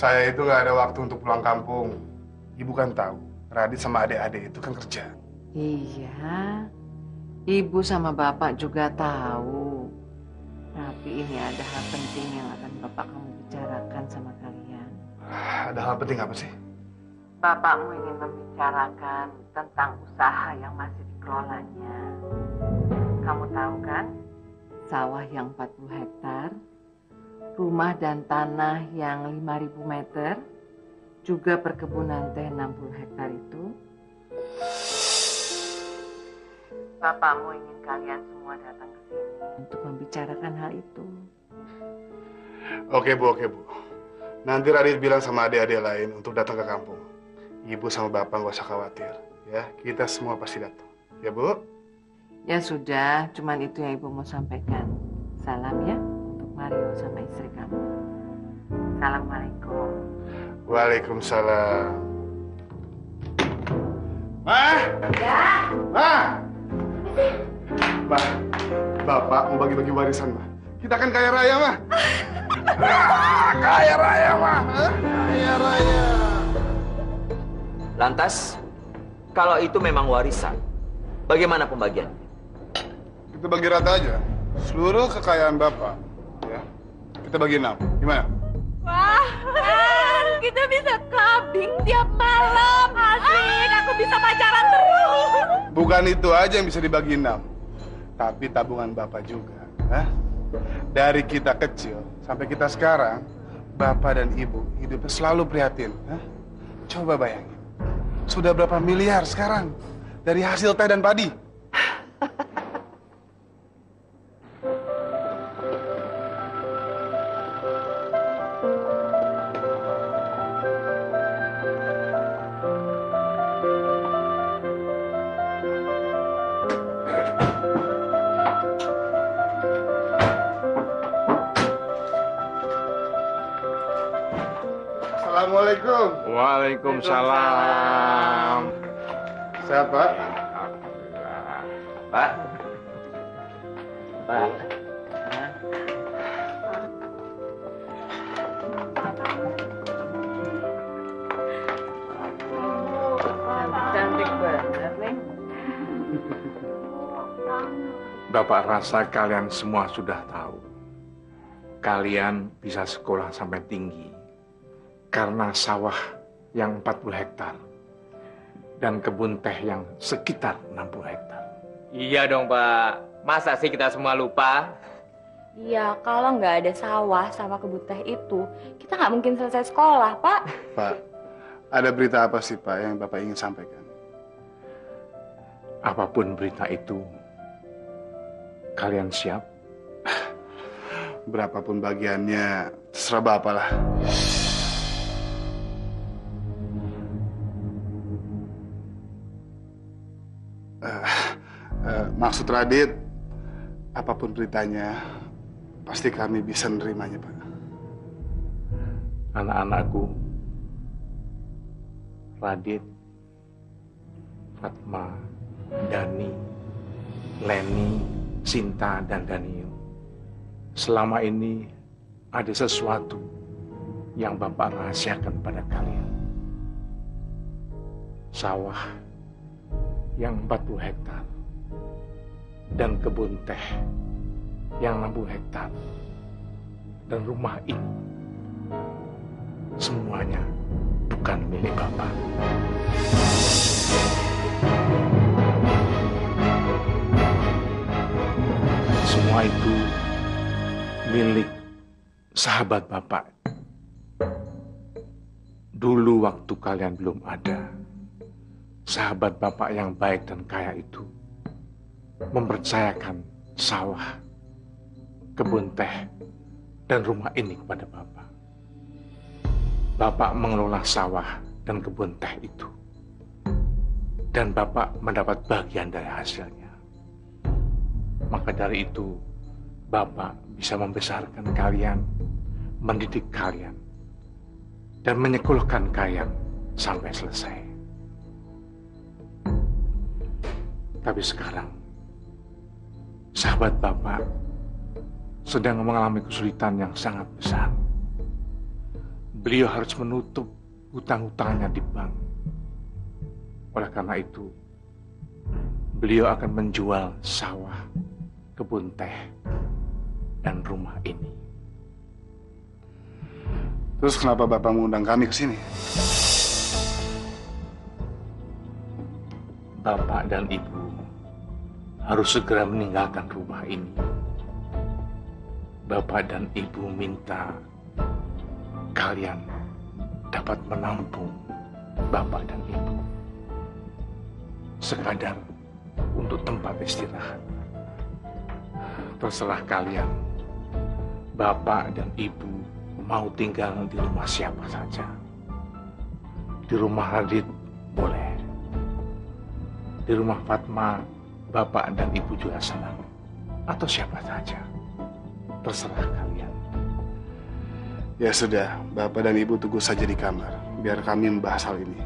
Saya itu nggak ada waktu untuk pulang kampung. Ibu kan tahu, Radit sama adik-adik itu kan kerja. Iya, ibu sama bapak juga tahu. Tapi ini ada hal penting yang akan bapak kamu bicarakan sama kalian. Ada hal penting apa sih? Bapakmu ingin membicarakan tentang usaha yang masih dikelolanya. Kamu tahu kan, sawah yang 40 hektar, rumah dan tanah yang 5.000 meter, juga perkebunan teh 60 hektar itu. Bapakmu ingin kalian semua datang ke sini untuk membicarakan hal itu. Oke Bu. Nanti Radit bilang sama adik-adik lain untuk datang ke kampung. Ibu sama bapak nggak usah khawatir, ya. Kita semua pasti datang, ya Bu. Ya sudah, cuman itu yang ibu mau sampaikan. Salam ya untuk Mario sama istri kamu. Assalamualaikum. Waalaikumsalam. Ma! Ya. Ma! Ma, bapak mau bagi-bagi warisan, Ma. Kita kan kaya raya, Ma. Kaya raya, Ma. Kaya raya. Lantas, kalau itu memang warisan, bagaimana pembagiannya? Kita bagi rata aja. Seluruh kekayaan bapak, ya. Kita bagi 6. Gimana? Wah, kita bisa clubbing tiap malam. Asik, aku bisa pacaran terus. Bukan itu aja yang bisa dibagi 6. Tapi tabungan bapak juga. Hah? Dari kita kecil sampai kita sekarang, bapak dan ibu hidupnya selalu prihatin. Hah? Coba bayangin. Sudah berapa miliar sekarang dari hasil teh dan padi? Assalamualaikum. Waalaikumsalam. Sehat, Pak? Pak? Pak? Cantik banget, Neng. Bapak rasa kalian semua sudah tahu. Kalian bisa sekolah sampai tinggi karena sawah yang 40 hektar dan kebun teh yang sekitar 60 hektar. Iya dong, Pak. Masa sih kita semua lupa? Iya, kalau nggak ada sawah sama kebun teh itu, kita nggak mungkin selesai sekolah, Pak. Pak, ada berita apa sih, Pak, yang Bapak ingin sampaikan? Apapun berita itu, kalian siap? Berapapun bagiannya, terserah Bapak lah. Maksud Radit, apapun beritanya, pasti kami bisa menerimanya, Pak. Anak-anakku, Radit, Fatma, Dani, Leni, Sinta, dan Daniel. Selama ini ada sesuatu yang Bapak rahasiakan pada kalian. Sawah yang 40 hektar dan kebun teh yang 60 hektar dan rumah ini semuanya bukan milik Bapak. Semua itu milik sahabat Bapak. Dulu waktu kalian belum ada, sahabat Bapak yang baik dan kaya itu mempercayakan sawah, kebun teh, dan rumah ini kepada Bapak. Bapak mengelola sawah dan kebun teh itu. Dan Bapak mendapat bagian dari hasilnya. Maka dari itu, Bapak bisa membesarkan kalian, mendidik kalian, dan menyekolahkan kalian sampai selesai. Tapi sekarang, sahabat Bapak sedang mengalami kesulitan yang sangat besar. beliau harus menutup hutang-hutangnya di bank. Oleh karena itu, beliau akan menjual sawah, kebun teh, dan rumah ini. Terus kenapa Bapak mengundang kami ke sini? Bapak dan Ibu harus segera meninggalkan rumah ini. Bapak dan Ibu minta kalian dapat menampung Bapak dan Ibu sekadar untuk tempat istirahat. Terserah kalian, Bapak dan Ibu mau tinggal di rumah siapa saja. Di rumah Radit boleh. Di rumah Fatma, Bapak dan Ibu juga senang. Atau siapa saja. Terserah kalian. Ya sudah, Bapak dan Ibu tunggu saja di kamar. Biar kami membahas hal ini.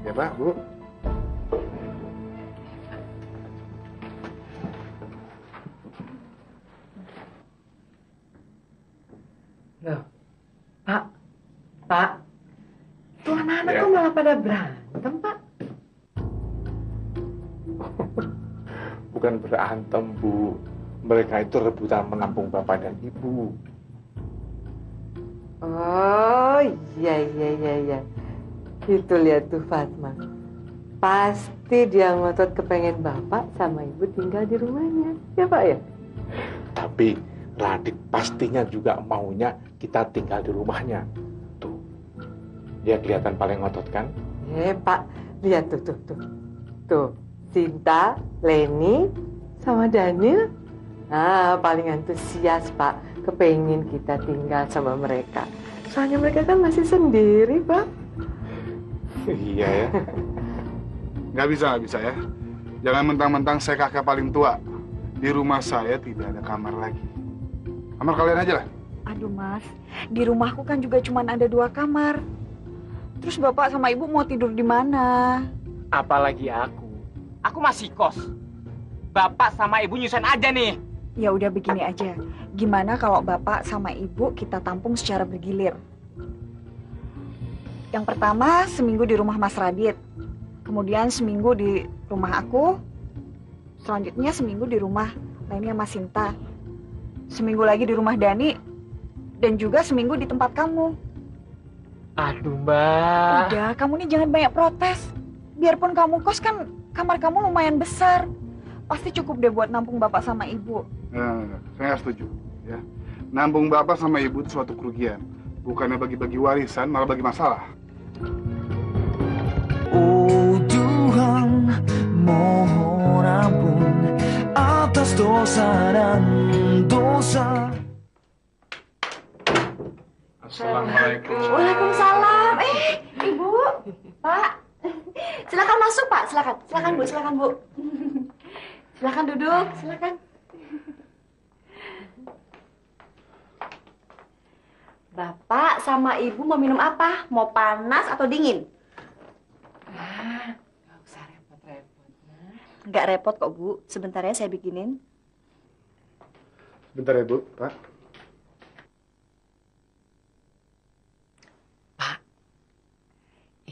Ya Pak, Bu? Loh, Pak, tuh anak-anak Ya. kok malah pada berantem, Pak? Bukan berantem, Bu. Mereka itu rebutan menampung Bapak dan Ibu. Oh, iya. Itu lihat tuh Fatma. Pasti dia ngotot kepengen Bapak sama Ibu tinggal di rumahnya. Ya, Pak ya? Tapi Radit pastinya juga maunya kita tinggal di rumahnya. Tuh, dia kelihatan paling ngotot kan? Pak, lihat tuh. Tuh, Sinta, Leni, sama Daniel. Nah, paling antusias, Pak. Kepengen kita tinggal sama mereka. Soalnya mereka kan masih sendiri, Pak. Iya ya. Nggak bisa ya. Jangan mentang-mentang saya kakak paling tua. Di rumah saya tidak ada kamar lagi. Kamar kalian aja lah. Aduh Mas, di rumahku kan juga cuma ada 2 kamar. Terus Bapak sama Ibu mau tidur di mana? Apalagi aku. Aku masih kos. Bapak sama Ibu nyusahin aja nih. Ya udah begini aja. Gimana kalau Bapak sama Ibu kita tampung secara bergilir? Yang pertama seminggu di rumah Mas Radit. Kemudian seminggu di rumah aku. Selanjutnya seminggu di rumah Leni sama Sinta. Seminggu lagi di rumah Dani. Dan juga seminggu di tempat kamu. Aduh Mbak. Udah, kamu nih jangan banyak protes. Biarpun kamu kos kan kamar kamu lumayan besar. Pasti cukup deh buat nampung Bapak sama Ibu. Saya nggak setuju. Ya. Nampung Bapak sama Ibu itu suatu kerugian. Bukannya bagi-bagi warisan, malah bagi masalah. Oh Tuhan, mohon ampun atas dosa dan dosa. Assalamualaikum. Waalaikumsalam. Ibu, Pak. Silakan masuk, Pak. Silakan Bu, silakan Bu. Silakan duduk, silakan. Bapak sama Ibu mau minum apa? Mau panas atau dingin? Nggak usah repot-repot. Nggak repot kok, Bu. Sebentar ya saya bikinin. Bentar ya, Bu. Pak.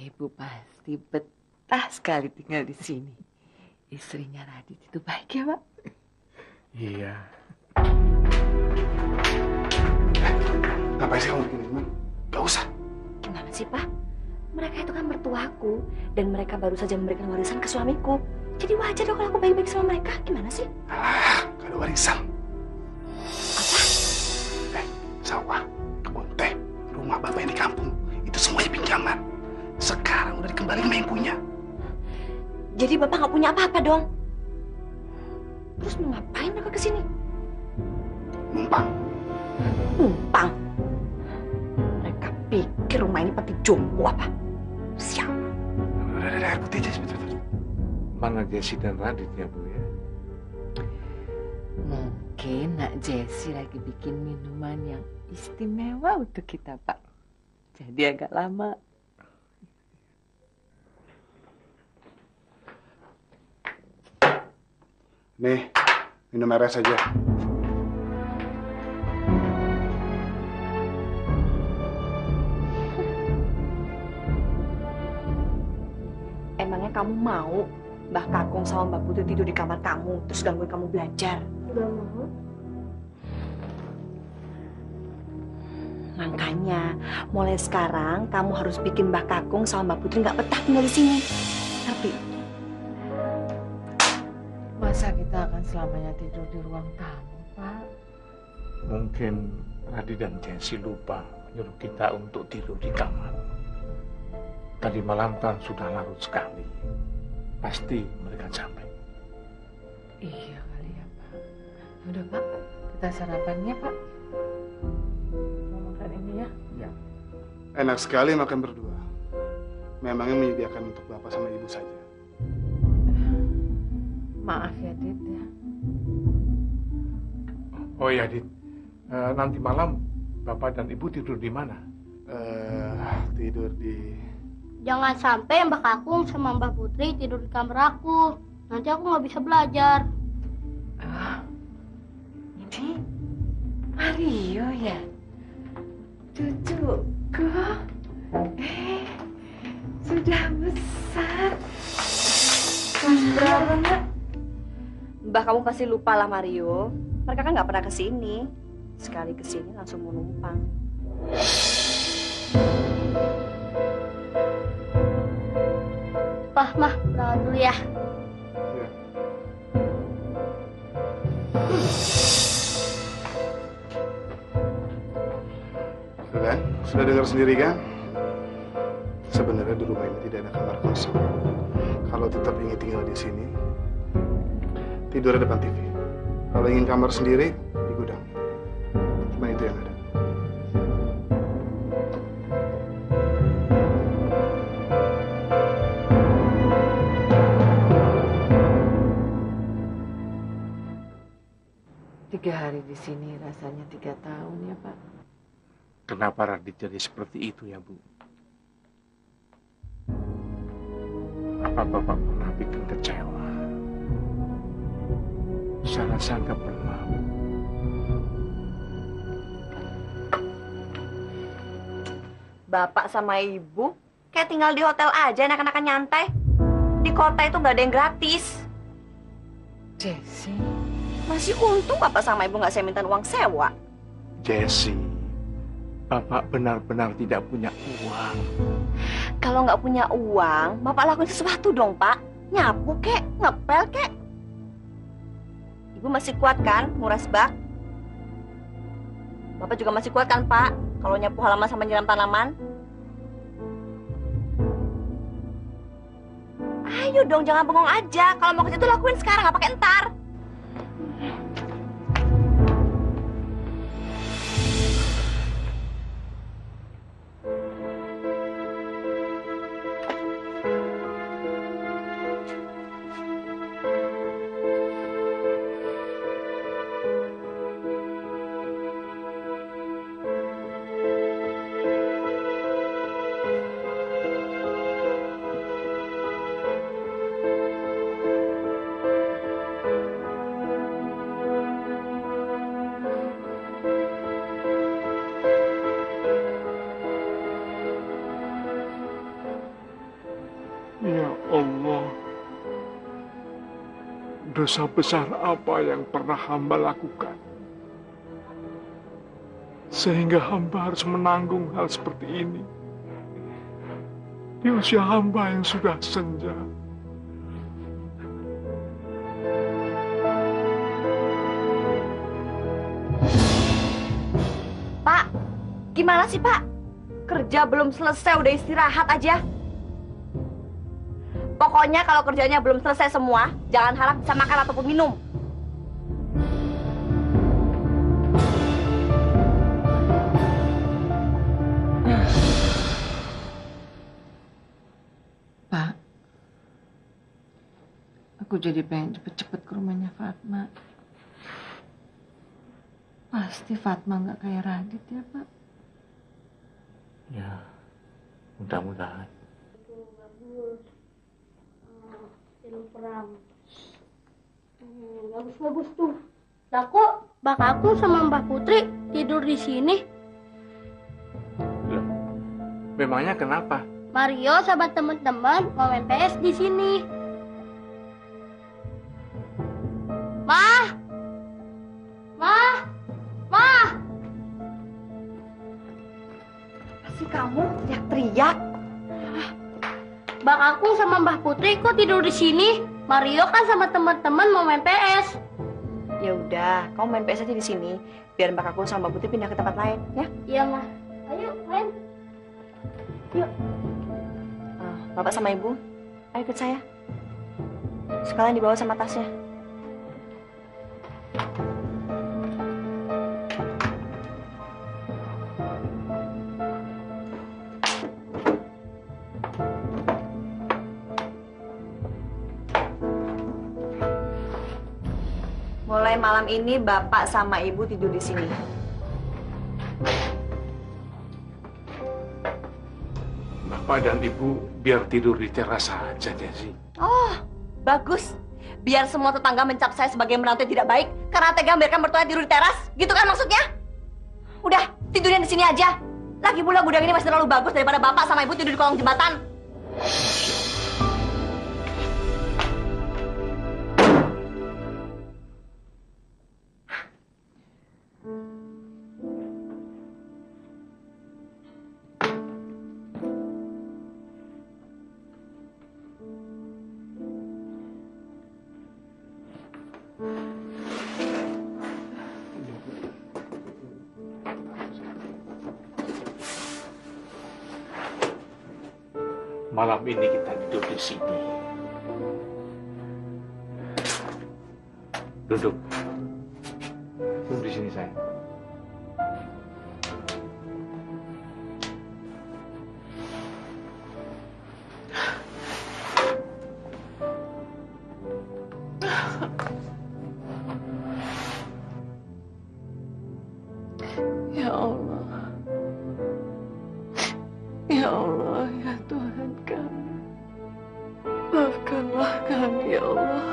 Ibu pasti betah sekali tinggal di sini. Istrinya Radit itu baik ya, Pak? Iya. Ngapain sih kamu begini, Man? Gak usah. Gimana sih, Pak? Mereka itu kan mertuaku. Dan mereka baru saja memberikan warisan ke suamiku. Jadi wajar dong kalau aku baik-baik sama mereka. Gimana sih? Alah, gak ada warisan. Apa? Sawah, kebun teh, rumah Bapak yang di kampung. Itu semuanya pinjaman. Sekarang udah dikembalikan yang punya. Jadi Bapak nggak punya apa-apa dong? Terus mau ngapain mereka kesini? Numpang. Numpang. Mereka pikir rumah ini peti jompo apa? Siapa? Udah, air putih aja sebentar. Mana Jesse dan Radit ya, Bu ya? Mungkin Nak Jessie lagi bikin minuman yang istimewa untuk kita, Pak. Jadi agak lama. Nih, minum air saja. kamu mau Mbah Kakung sama Mbak Putri tidur di kamar kamu, terus gangguin kamu belajar? Gak mau. Makanya, mulai sekarang kamu harus bikin Mbah Kakung sama Mbak Putri nggak betah tinggal di sini. Ngerti? Masa kita akan selamanya tidur di ruang tamu, Pak? Mungkin Radi dan Jensi lupa menyuruh kita untuk tidur di kamar. Tadi malam kan sudah larut sekali. Pasti mereka capek. Iya kali ya, Pak. Udah, Pak. Kita sarapan ya, Pak. Mau makan ini ya? Ya. Enak sekali makan berdua. Memangnya menyediakan untuk bapak sama ibu saja. Maaf ya, Dit ya. Oh ya, Dit. Nanti malam bapak dan ibu tidur di mana? Tidur di... Jangan sampai Mbak Kakung sama Mbak Putri tidur di kamar aku. Nanti aku nggak bisa belajar. Ini Mario ya? Cucuku. Sudah besar. Kelas berapa, Nak? Mbah kamu pasti lupa lah Mario. Mereka kan nggak pernah kesini. Sekali kesini langsung mau numpang. Pah, Mah, berangkat dulu ya. Ya. Tuh kan? Sudah dengar sendiri kan? Sebenarnya di rumah ini tidak ada kamar kosong. Kalau tetap ingin tinggal di sini, tidur di depan TV. Kalau ingin kamar sendiri, di gudang. Cuma itu yang ada. Tiga hari di sini rasanya 3 tahun ya, Pak. Kenapa Radit jadi seperti itu ya, Bu? Apa Bapak pernah bikin kecewa? Saya rasa nggak pernah. Bapak sama ibu kayak tinggal di hotel aja, enak-enakan nyantai. Di kota itu nggak ada yang gratis. Jesse, Masih untung bapak sama ibu nggak saya minta uang sewa. Jessie, Bapak benar-benar tidak punya uang. Kalau nggak punya uang, bapak lakuin sesuatu dong, Pak. Nyapu kek, ngepel kek. Ibu masih kuat kan nguras bak? Bapak juga masih kuat kan, Pak? Kalau nyapu halaman sama nyiram tanaman? Ayo dong, jangan bengong aja. Kalau mau kerja tuh lakuin sekarang, nggak pakai entar. Ya Allah, dosa besar apa yang pernah hamba lakukan? Sehingga hamba harus menanggung hal seperti ini. Di usia hamba yang sudah senja. Pak, gimana sih, Pak? Kerja belum selesai, udah istirahat aja. Pokoknya kalau kerjanya belum selesai semua, jangan harap bisa makan ataupun minum. Pak, aku jadi pengen cepet-cepet ke rumahnya Fatma. Pasti Fatma nggak kayak Radit ya, Pak? Ya, mudah-mudahan. Film perang. Bagus-bagus tuh. Lah kok Mbak Kakung sama Mbak Putri tidur di sini? Loh, memangnya kenapa? Mario sama teman-teman mau main PS di sini. Ma! Ma! Ma! Pasti kamu teriak-teriak. Bang aku sama Mbah Putri kok tidur di sini? Mario kan sama teman-teman mau main PS. Ya udah, kamu main PS aja di sini. Biar Mbak aku sama Mbak Putri pindah ke tempat lain, ya? Iya, Ma. Ayo, main. Yuk. Bapak sama Ibu, ayo ikut saya. Sekalian dibawa sama tasnya. Mulai malam ini Bapak sama Ibu tidur di sini. Bapak dan Ibu biar tidur di teras saja, Desi. Oh, bagus. Biar semua tetangga mencap saya sebagai menantu yang tidak baik karena tega membiarkan mertua tidur di teras. Gitu kan maksudnya? Udah, tidurnya di sini aja. Lagi pula gudang ini masih terlalu bagus daripada Bapak sama Ibu tidur di kolong jembatan. Malam ini kita duduk di sini. Duduk. Duduk di sini, sayang. Ya Allah. Ya Allah, ya Tuhan kami. Maafkanlah kami, ya Allah.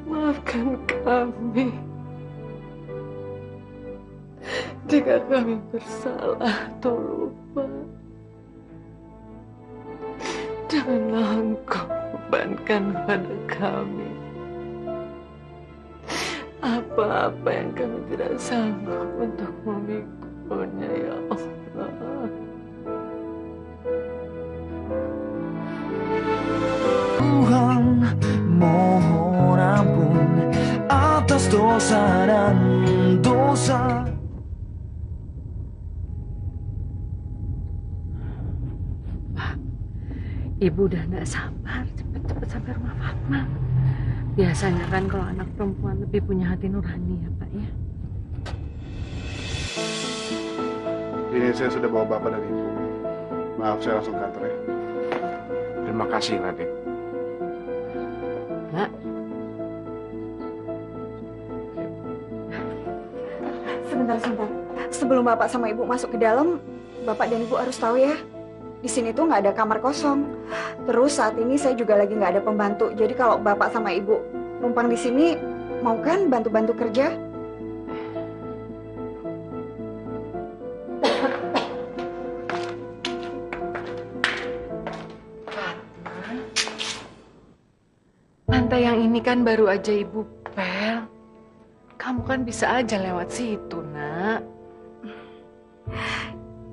Maafkan kami. Jika kami bersalah atau lupa, janganlah Engkau bebankan pada kami apa-apa yang kami tidak sanggup untuk memikulnya, ya Allah. Tuhan, mohon ampun atas dosa dan dosa. Pak, Ibu udah nggak sabar cepet-cepet sampai rumah Fatma. Biasanya kan kalau anak perempuan lebih punya hati nurani ya Pak ya. Ini saya sudah bawa Bapak dan Ibu. Maaf, saya langsung ke kantor ya. Terima kasih, Raden. Nak, Sebentar. Sebelum Bapak sama Ibu masuk ke dalam, Bapak dan Ibu harus tahu ya. Di sini tuh nggak ada kamar kosong. Terus saat ini saya juga lagi nggak ada pembantu. Jadi kalau Bapak sama Ibu numpang di sini, mau kan bantu-bantu kerja? lantai yang ini kan baru aja Ibu pel. Kamu kan bisa aja lewat situ, Nak.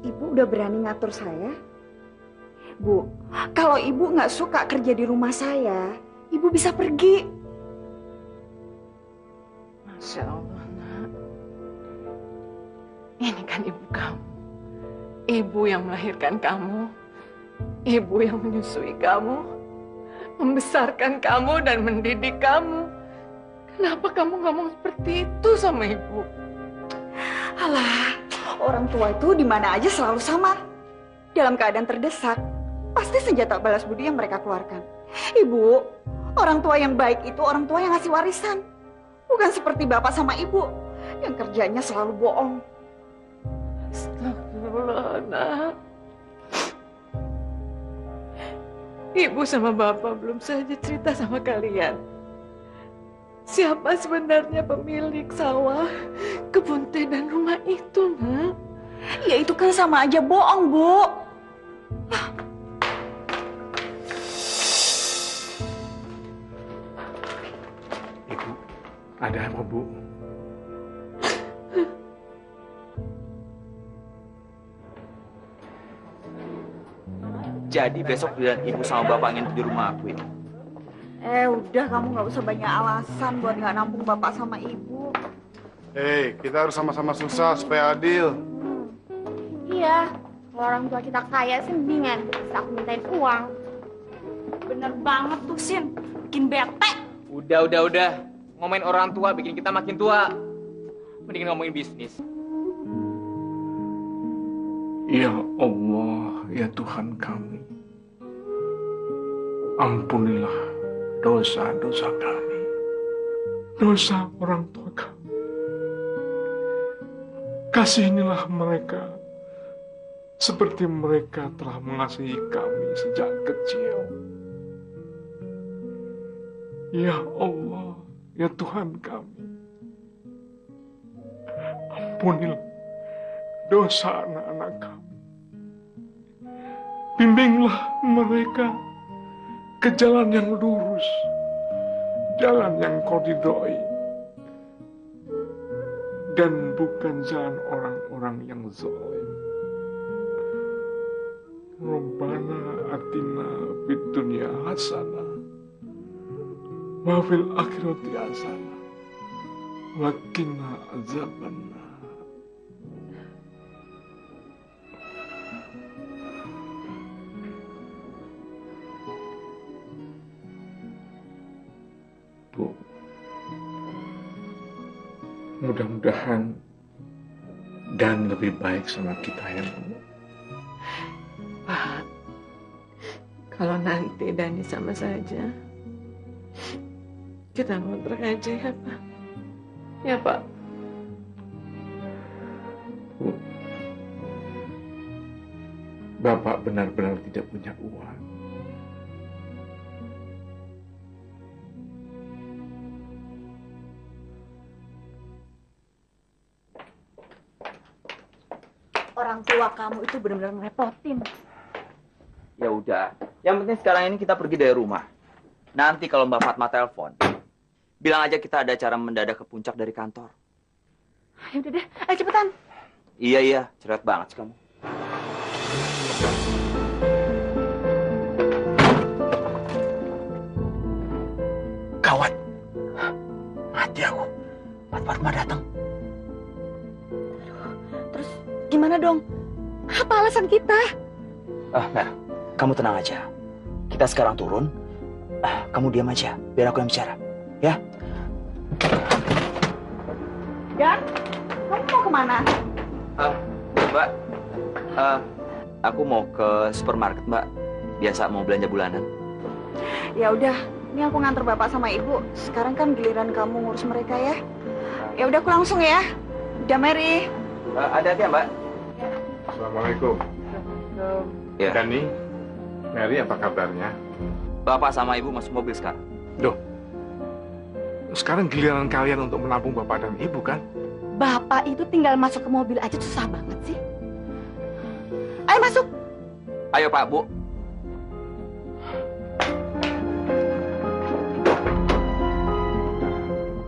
Ibu udah berani ngatur saya? Bu, kalau Ibu nggak suka kerja di rumah saya, Ibu bisa pergi. Masya Allah, Nak. Ini kan ibu kamu. Ibu yang melahirkan kamu. Ibu yang menyusui kamu. Membesarkan kamu dan mendidik kamu. Kenapa kamu ngomong seperti itu sama ibu? Alah, orang tua itu di mana aja selalu sama. Dalam keadaan terdesak, pasti senjata balas budi yang mereka keluarkan. Ibu, orang tua yang baik itu orang tua yang ngasih warisan. Bukan seperti bapak sama ibu yang kerjanya selalu bohong. Astagfirullah, Nak. Ibu sama bapak belum saja cerita sama kalian. Siapa sebenarnya pemilik sawah, kebun teh dan rumah itu, Nak? Ya itu kan sama aja bohong, Bu. Ibu, ada apa, Bu? Jadi besok giliran ibu sama bapak ingin di rumah aku ya? Udah kamu nggak usah banyak alasan buat nggak nampung bapak sama ibu. Hei, kita harus sama-sama susah supaya adil. Iya, kalau orang tua kita kaya sih mendingan bisa aku mintain uang. Bener banget tuh, Sin. Bikin bete. Udah. Ngomongin orang tua bikin kita makin tua. Mending ngomongin bisnis. Ya Allah, ya Tuhan kami, ampunilah dosa-dosa kami, dosa orang tua kami. Kasihanilah mereka seperti mereka telah mengasihi kami sejak kecil. Ya Allah, ya Tuhan kami, ampunilah dosa anak-anak kami. Bimbinglah mereka ke jalan yang lurus, jalan yang kau ridhoi, dan bukan jalan orang-orang yang zalim. Rabbana atina fid dunya hasanah wa fil akhirati hasanah wa qina azabannar. Bu, mudah-mudahan dan lebih baik sama kita ya, Bu. Pak, kalau nanti Dani sama saja, kita ngontrak aja ya, Pak. Ya, Pak. Bu, Bapak benar-benar tidak punya uang. Orang tua kamu itu benar-benar ngerepotin. Ya udah. Yang penting sekarang ini kita pergi dari rumah. Nanti kalau Mbak Fatma telepon, bilang aja kita ada acara mendadak ke puncak dari kantor. Ya udah deh, ayo cepetan. Iya, cerewet banget sih kamu. Gawat. Mati aku. Mbak Fatma datang. Terus gimana dong? Apa alasan kita? Mer, kamu tenang aja. Kita sekarang turun. Kamu diam aja, biar aku yang bicara. Ya? Dan, kamu mau kemana? Mbak, aku mau ke supermarket, Mbak. Biasa mau belanja bulanan. Ya udah, ini aku nganter bapak sama ibu. Sekarang kan giliran kamu ngurus mereka ya. Ya udah, aku langsung ya. Udah, Mary. Hati-hati ya, Mbak. Assalamualaikum. Ya. Dani, Mary apa kabarnya? Bapak sama Ibu masuk mobil sekarang. Duh, sekarang giliran kalian untuk menampung Bapak dan Ibu kan? Bapak itu tinggal masuk ke mobil aja susah banget sih. Ayo masuk. Ayo Pak, Bu.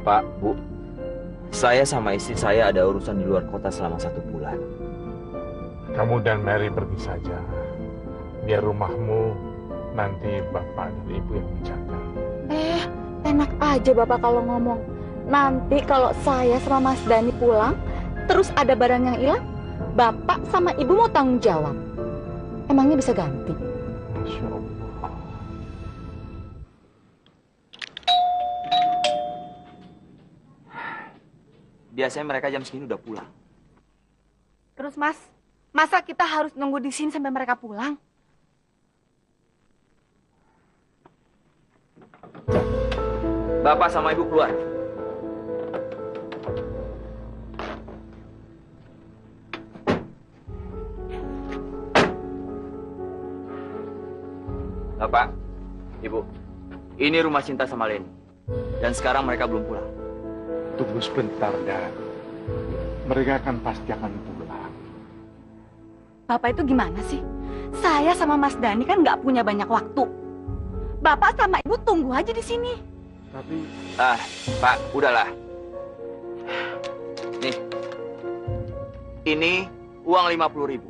Pak, Bu. Saya sama istri saya ada urusan di luar kota selama 1 bulan. Kamu dan Mary pergi saja. Biar rumahmu nanti Bapak dan Ibu yang menjaga. Enak aja Bapak kalau ngomong. Nanti kalau saya sama Mas Dani pulang, terus ada barang yang hilang, Bapak sama Ibu mau tanggung jawab. Emangnya bisa ganti? Masya Allah. Biasanya mereka jam segini udah pulang. Terus Mas, masa kita harus nunggu di sini sampai mereka pulang? Bapak sama Ibu keluar. Bapak, Ibu, ini rumah Cinta sama Leni. Dan sekarang mereka belum pulang. Tunggu sebentar, Dan. Mereka pasti akan pulang. Bapak itu gimana sih? Saya sama Mas Dani kan nggak punya banyak waktu. Bapak sama Ibu tunggu aja di sini. Tapi Pak, udahlah. Nih, ini uang 50.000.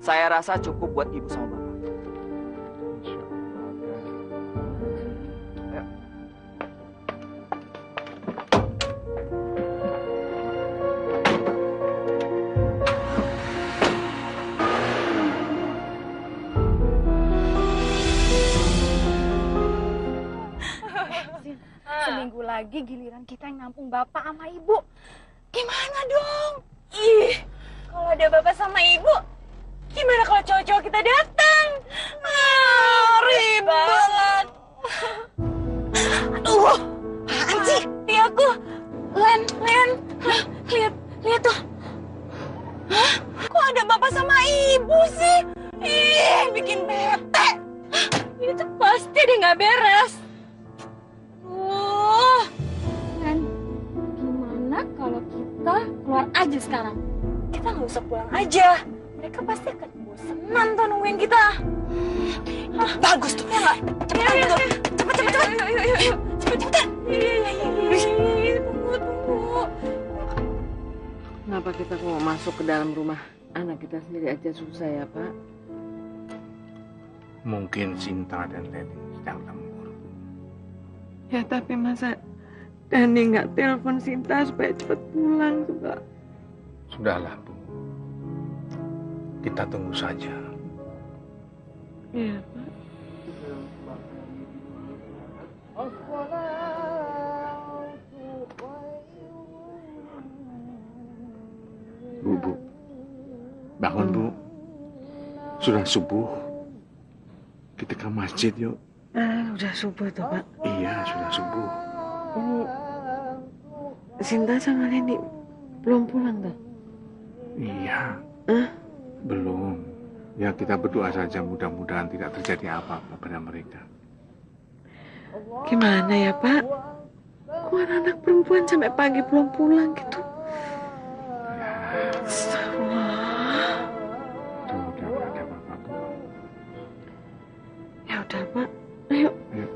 Saya rasa cukup buat Ibu sama Bapak. Seminggu lagi giliran kita yang nampung Bapak sama Ibu. Gimana dong? Ih, kalau ada Bapak sama Ibu, gimana kalau cowok-cowok kita datang? Ribet. Aduh, apaan sih? Aku, Len, lihat tuh. Hah? Kok ada Bapak sama Ibu sih? Ih, bikin bete. Itu pasti dia nggak beres. Len, gimana kalau kita keluar aja sekarang? Kita nggak usah pulang aja. Mereka pasti akan bosenan tuh nungguin kita. Bagus tuh ya nggak? Cepetan tuh. Cepet. Cepetan. Tunggu. Kenapa kita mau masuk ke dalam rumah anak kita sendiri aja susah ya, Pak? Mungkin Sinta dan Lady sedang lembur. Ya tapi masa Dani nggak telepon Sinta supaya cepet pulang juga? Sudahlah, Bu. Kita tunggu saja. Iya, Pak. Bu. Bangun, Bu. Sudah subuh. Kita ke masjid, yuk. Udah subuh tuh, Pak. Iya, sudah subuh. Ini Sinta sama Leni belum pulang tuh? Iya. Belum. Ya, kita berdoa saja mudah-mudahan tidak terjadi apa-apa pada mereka. Gimana ya, Pak? Kok anak perempuan sampai pagi belum pulang gitu? Astagfirullah. Tuh, udah nggak ada apa-apa, Bu. Ya udah, Pak. Ayo. Ayo.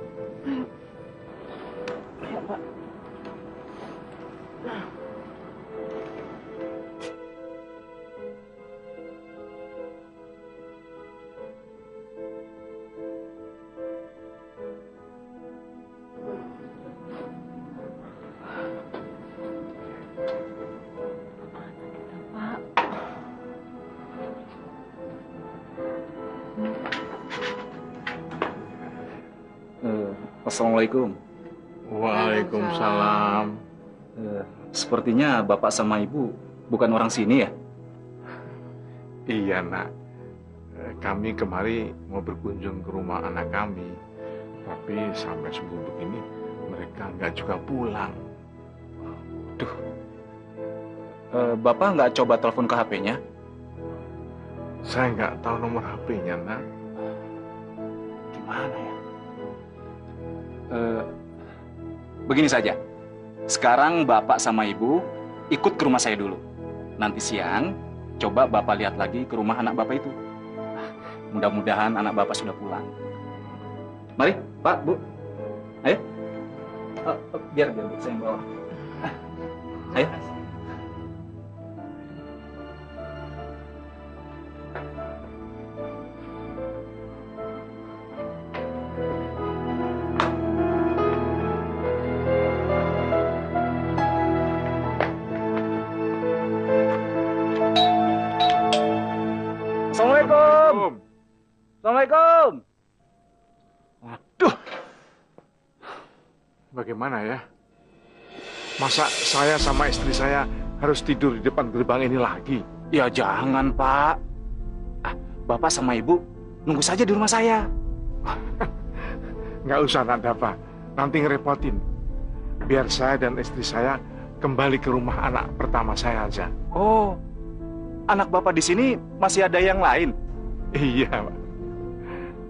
Ayo, Pak. Assalamualaikum. Waalaikumsalam. Sepertinya Bapak sama Ibu bukan orang sini ya? Iya, Nak. Kami kemari mau berkunjung ke rumah anak kami. Tapi sampai subuh begini, mereka nggak juga pulang. Duh. Bapak nggak coba telepon ke HP-nya? Saya nggak tahu nomor HP-nya, Nak. Gimana ya? Begini saja. Sekarang Bapak sama Ibu ikut ke rumah saya dulu. Nanti siang, coba Bapak lihat lagi ke rumah anak Bapak itu. Mudah-mudahan anak Bapak sudah pulang. Mari, Pak, Bu. Ayo. Biar Bu, saya yang bawa. Ayo. Assalamualaikum. Assalamualaikum. Waduh. Bagaimana ya? Masa saya sama istri saya harus tidur di depan gerbang ini lagi? Ya jangan, Pak. Bapak sama Ibu nunggu saja di rumah saya. Nggak usah, Nadafa. Nanti ngerepotin. Biar saya dan istri saya kembali ke rumah anak pertama saya aja. Oh, anak Bapak di sini masih ada yang lain? Iya, Pak.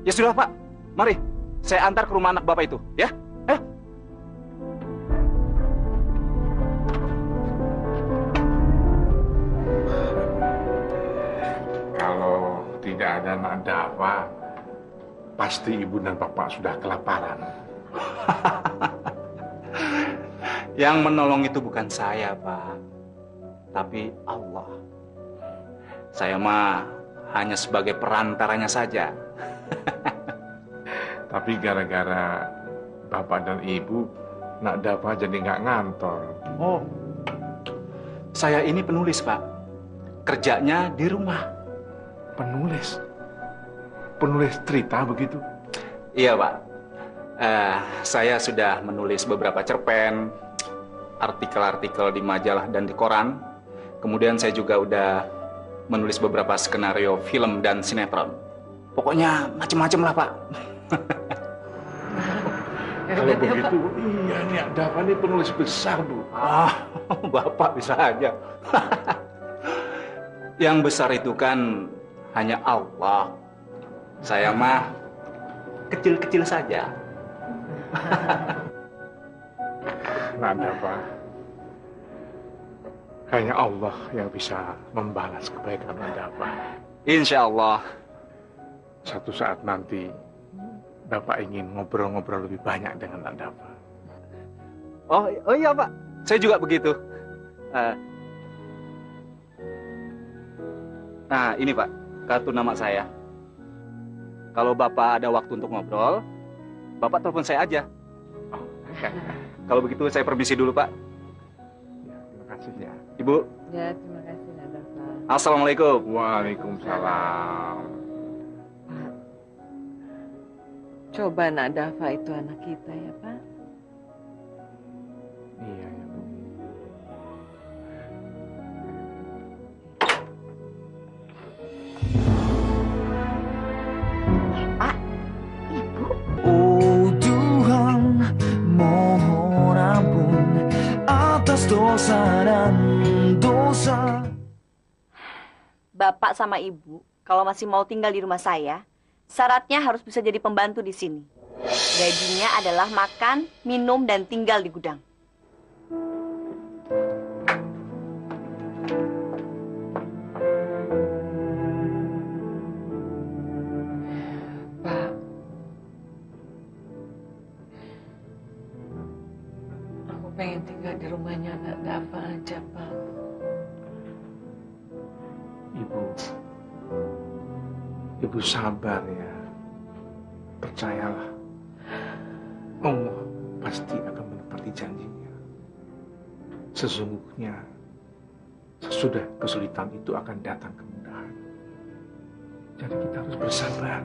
Ya sudah, Pak. Mari, saya antar ke rumah anak Bapak itu, ya. Dafa, pasti ibu dan bapak sudah kelaparan. Yang menolong itu bukan saya, Pak. Tapi Allah. Saya mah hanya sebagai perantaranya saja. Tapi gara-gara bapak dan ibu, nak Dafa jadi nggak ngantor. Oh, saya ini penulis, Pak. Kerjanya di rumah. Penulis? Penulis cerita begitu? Iya, Pak. Saya sudah menulis beberapa cerpen, artikel-artikel di majalah dan di koran. Kemudian saya juga udah menulis beberapa skenario film dan sinetron. Pokoknya macam-macam lah, Pak. Kalau begitu, iya nih, Dafa ini penulis besar, Bu. Bapak bisa aja. Yang besar itu kan hanya Allah. Saya mah kecil-kecil saja. Nak Dafa, hanya Allah yang bisa membalas kebaikan Dafa. Insya Allah. Suatu saat nanti, Bapak ingin ngobrol-ngobrol lebih banyak dengan Nak Dafa. Oh iya, Pak. Saya juga begitu. Nah, ini Pak, kartu nama saya. Kalau Bapak ada waktu untuk ngobrol, Bapak telepon saya aja. Kalau begitu saya permisi dulu, Pak. Ya, terima kasih ya. Ibu. Ya, terima kasih, Nak Dafa. Assalamualaikum. Waalaikumsalam. Pak, coba Nak Dafa itu anak kita ya, Pak. Iya ya, Bu. Pak, Ibu. Oh Tuhan, mohon ampun atas dosa dan dosa. Bapak sama Ibu, kalau masih mau tinggal di rumah saya, syaratnya harus bisa jadi pembantu di sini. Gajinya adalah makan, minum, dan tinggal di gudang. Pak, aku pengen tinggal di rumahnya Nak Dafa aja, Pak. Ibu sabar ya. Percayalah, Allah pasti akan menepati janjinya. Sesungguhnya, sesudah kesulitan itu akan datang kemudahan. Jadi kita harus bersabar.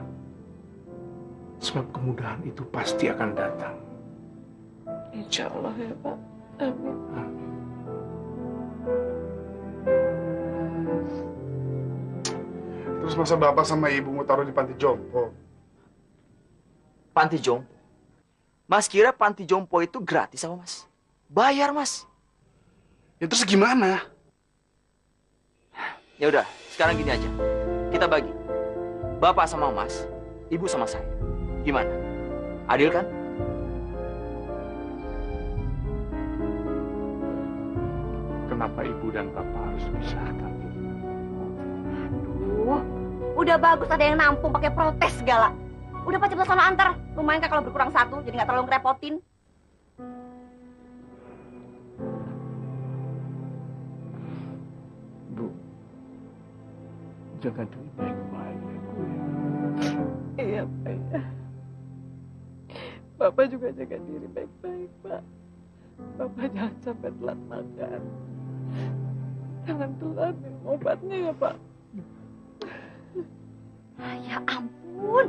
Sebab kemudahan itu pasti akan datang. Insya Allah ya, Pak. Amin. Amin. Terus masa bapak sama ibu mau taruh di panti jompo? Panti jompo? Mas kira panti jompo itu gratis sama Mas? Bayar, Mas. Ya terus gimana? Ya udah, sekarang gini aja. Kita bagi. Bapak sama Mas, Ibu sama saya. Gimana? Adil kan? Kenapa ibu dan bapak harus pisah tapi? Aduh, udah bagus ada yang nampung pakai protes segala. Udah Pak cepet sana antar. Lumayan kan kalau berkurang satu, jadi nggak terlalu ngerepotin. Bu, jaga diri baik-baik ya, Bu ya. Iya, Pak. Ya. Bapak juga jaga diri baik-baik, Pak. Bapak jangan sampai telat makan. Jangan telat minum obatnya ya, Pak. Ya ampun,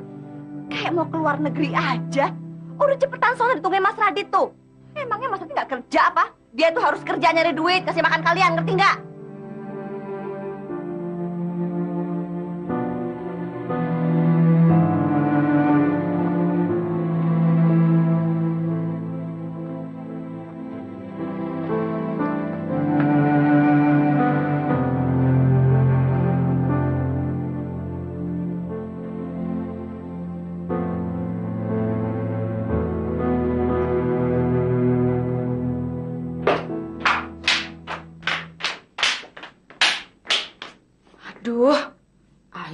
kayak mau keluar negeri aja. Udah cepetan soalnya ditungguin Mas Radit tuh. Emangnya Mas Radit nggak kerja apa? Dia tuh harus kerja nyari duit, kasih makan kalian, ngerti nggak?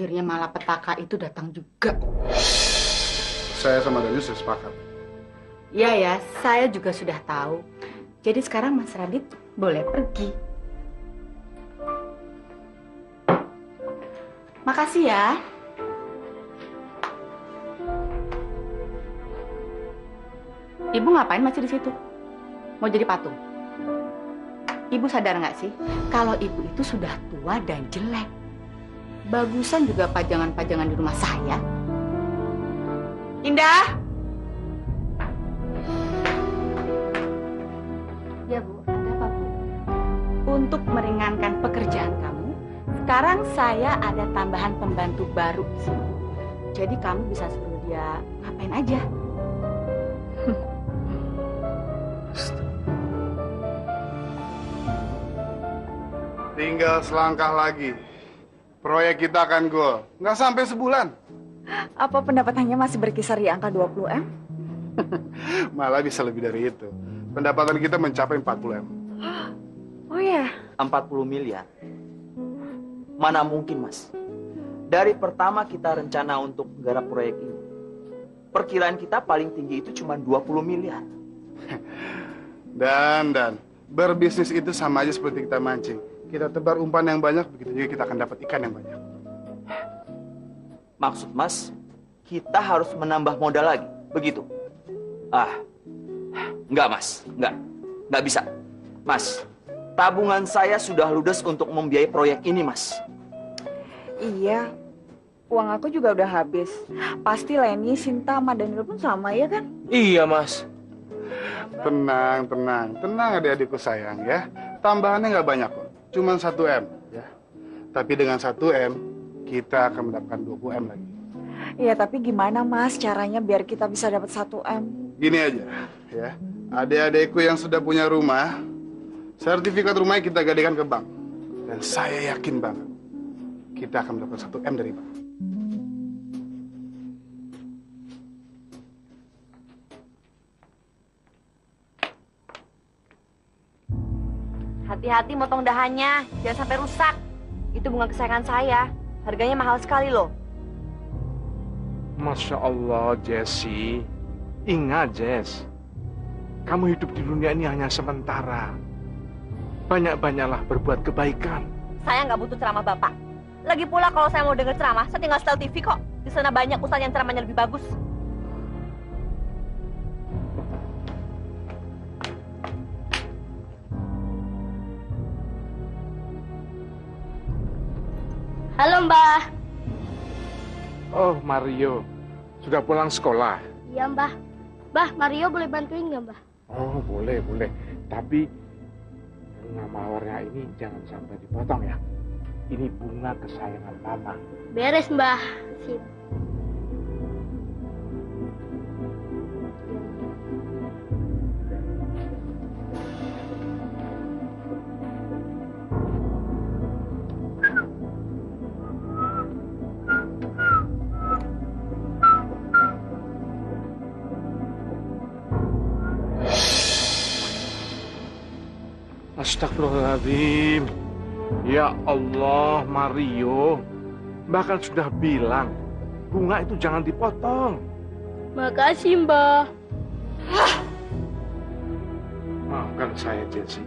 akhirnya malapetaka itu datang juga. Saya sama Dani sudah sepakat. Iya ya, saya juga sudah tahu. Jadi sekarang Mas Radit boleh pergi. Makasih ya. Ibu ngapain masih di situ? Mau jadi patung? Ibu sadar nggak sih, kalau ibu itu sudah tua dan jelek. Bagusan juga pajangan-pajangan di rumah saya. Indah! Ya Bu, ada apa Bu? Untuk meringankan pekerjaan kamu, sekarang saya ada tambahan pembantu baru di sini. Jadi kamu bisa suruh dia ngapain aja. Tinggal selangkah lagi. Proyek kita akan goal. Nggak sampai sebulan. Apa pendapatannya masih berkisar di angka 20 M? Malah bisa lebih dari itu. Pendapatan kita mencapai 40 M. Oh ya? 40 miliar. Mana mungkin, Mas? Dari pertama kita rencana untuk menggarap proyek ini, perkiraan kita paling tinggi itu cuma 20 miliar. Dan berbisnis itu sama aja seperti kita mancing. Kita tebar umpan yang banyak, begitu juga kita akan dapat ikan yang banyak. Maksud Mas, kita harus menambah modal lagi, begitu? Enggak Mas, enggak bisa. Mas, tabungan saya sudah ludes untuk membiayai proyek ini, Mas. Iya, uang aku juga udah habis. Pasti Leni, Sinta, sama Daniel pun sama ya kan? Iya, Mas. Tenang adik-adikku sayang ya. Tambahannya nggak banyak kok, cuma 1 M ya. Tapi dengan 1 M, kita akan mendapatkan 20 M lagi. Iya, tapi gimana Mas caranya biar kita bisa dapat 1 M? Gini aja ya, adik-adikku yang sudah punya rumah, sertifikat rumahnya kita gadekan ke bank. Dan saya yakin banget, kita akan mendapatkan 1 M dari bank. Hati-hati motong dahannya, jangan sampai rusak. Itu bunga kesayangan saya. Harganya mahal sekali loh. Masya Allah, Jessie. Ingat, Jess. Kamu hidup di dunia ini hanya sementara. Banyak-banyaklah berbuat kebaikan. Saya nggak butuh ceramah Bapak. Lagi pula kalau saya mau denger ceramah, saya tinggal setel TV kok. Di sana banyak ustaz yang ceramahnya lebih bagus. Halo Mbah. Oh, Mario. Sudah pulang sekolah? Iya Mbah. Mbah, Mario boleh bantuin nggak Mbah? Oh, boleh. Tapi bunga mawarnya ini jangan sampai dipotong ya. Ini bunga kesayangan Mama. Beres Mbah. Sip. Astagfirullahaladzim. Ya Allah, Mario. Bahkan sudah bilang, bunga itu jangan dipotong. Makasih Mbah. Maafkan saya, Jessie.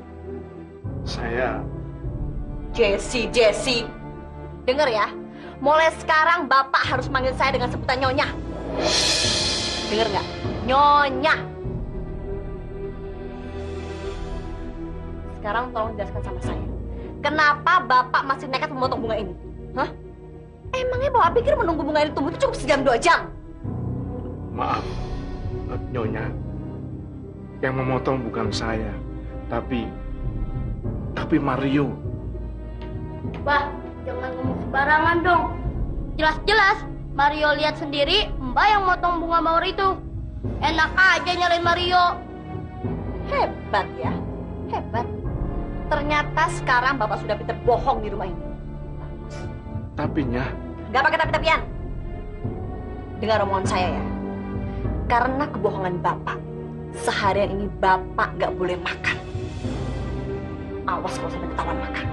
Saya... Jessie. Dengar ya, mulai sekarang Bapak harus manggil saya dengan sebutan Nyonya. Dengar nggak? Nyonya. Sekarang tolong jelaskan sama saya. Kenapa Bapak masih nekat memotong bunga ini? Hah? Emangnya Bapak pikir menunggu bunga ini tumbuh itu cukup sejam 2 jam? Maaf, Nyonya. Yang memotong bukan saya, tapi Mario. Mbah, jangan ngomong sembarangan dong. Jelas-jelas Mario lihat sendiri Mbak yang motong bunga mawar itu. Enak aja nyalain Mario. Hebat ya, hebat. Ternyata sekarang Bapak sudah pintar bohong di rumah ini. Tapinya... Gak pakai tapi-tapian. Dengar omongan saya ya. Karena kebohongan Bapak, seharian ini Bapak gak boleh makan. Awas kalau sampai ketahuan makan.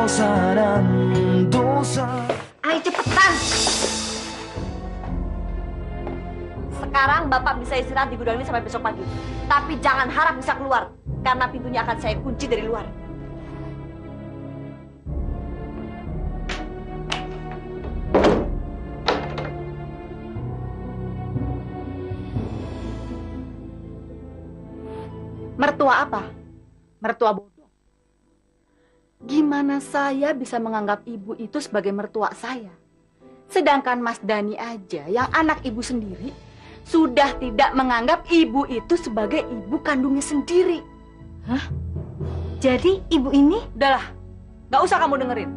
dosa dan dosa. Ayo cepetan. Sekarang Bapak bisa istirahat di gudang ini sampai besok pagi. Tapi jangan harap bisa keluar, karena pintunya akan saya kunci dari luar. Mertua apa? Mertua bodoh. Gimana saya bisa menganggap ibu itu sebagai mertua saya? Sedangkan Mas Dani aja, yang anak ibu sendiri, sudah tidak menganggap ibu itu sebagai ibu kandungnya sendiri. Hah? Jadi ibu ini? Udahlah, gak usah kamu dengerin.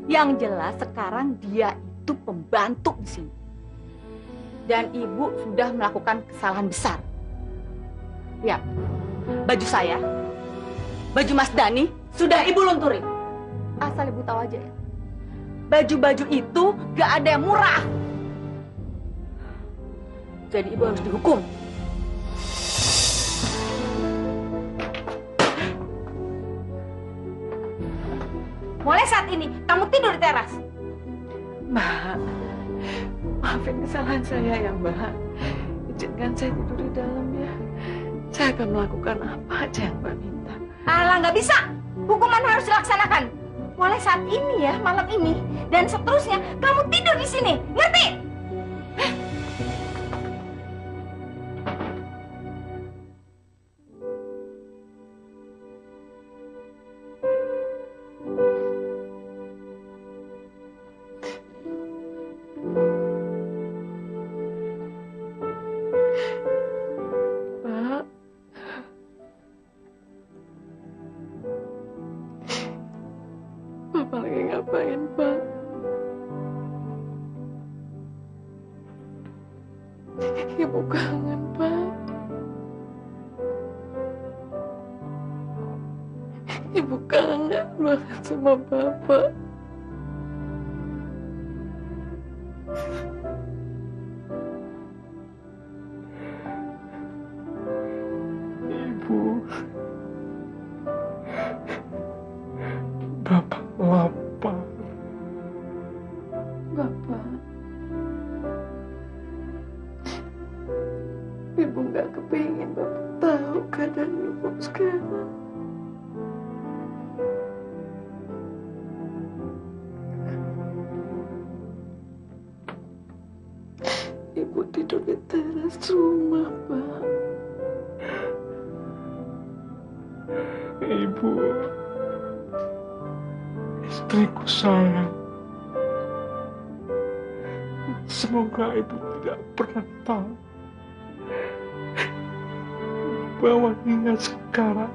Yang jelas sekarang dia itu pembantu di sini. Dan ibu sudah melakukan kesalahan besar. Lihat, baju saya, baju Mas Dani, sudah ibu lunturin. Asal ibu tahu aja ya, baju-baju itu gak ada yang murah. Jadi ibu harus dihukum. Mulai saat ini, kamu tidur di teras. Mbak, maafin kesalahan saya ya Mbak. Izinkan saya tidur di dalam ya. Saya akan melakukan apa aja yang Mbak minta. Alah, nggak bisa. Hukuman harus dilaksanakan. Mulai saat ini ya, malam ini. Dan seterusnya, kamu tidur di sini. Ngerti? Pak, Bapak lagi ngapain, Pak? Ibu kangen, Pak. Ibu kangen banget sama Bapak. Ibu, Bapak lapar. Bapak, Ibu nggak kepingin Bapak tahu keadaan Ibu sekarang. Ibu tidur di teras rumah, Pak. Ibu, istriku sayang. Semoga ibu tidak pernah tahu bahwa hingga sekarang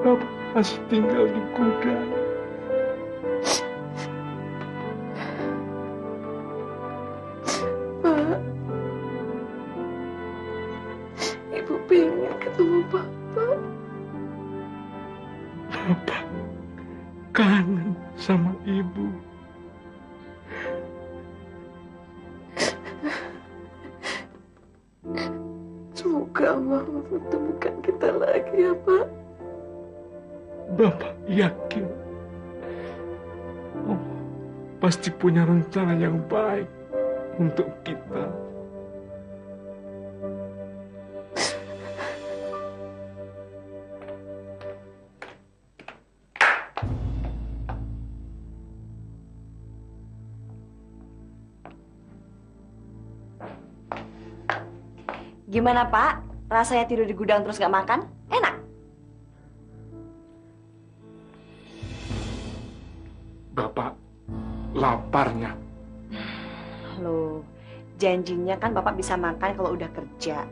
Bapak masih tinggal di gudang. Pak, Ibu pengen ketemu Bapak. Bapak kangen sama ibu. Semoga Allah mempertemukan kita lagi ya, Pak. Bapak yakin Allah pasti punya rencana yang baik untuk kita. Gimana Pak? Rasanya tidur di gudang terus gak makan? Enak? Bapak laparnya. Loh, janjinya kan Bapak bisa makan kalau udah kerja.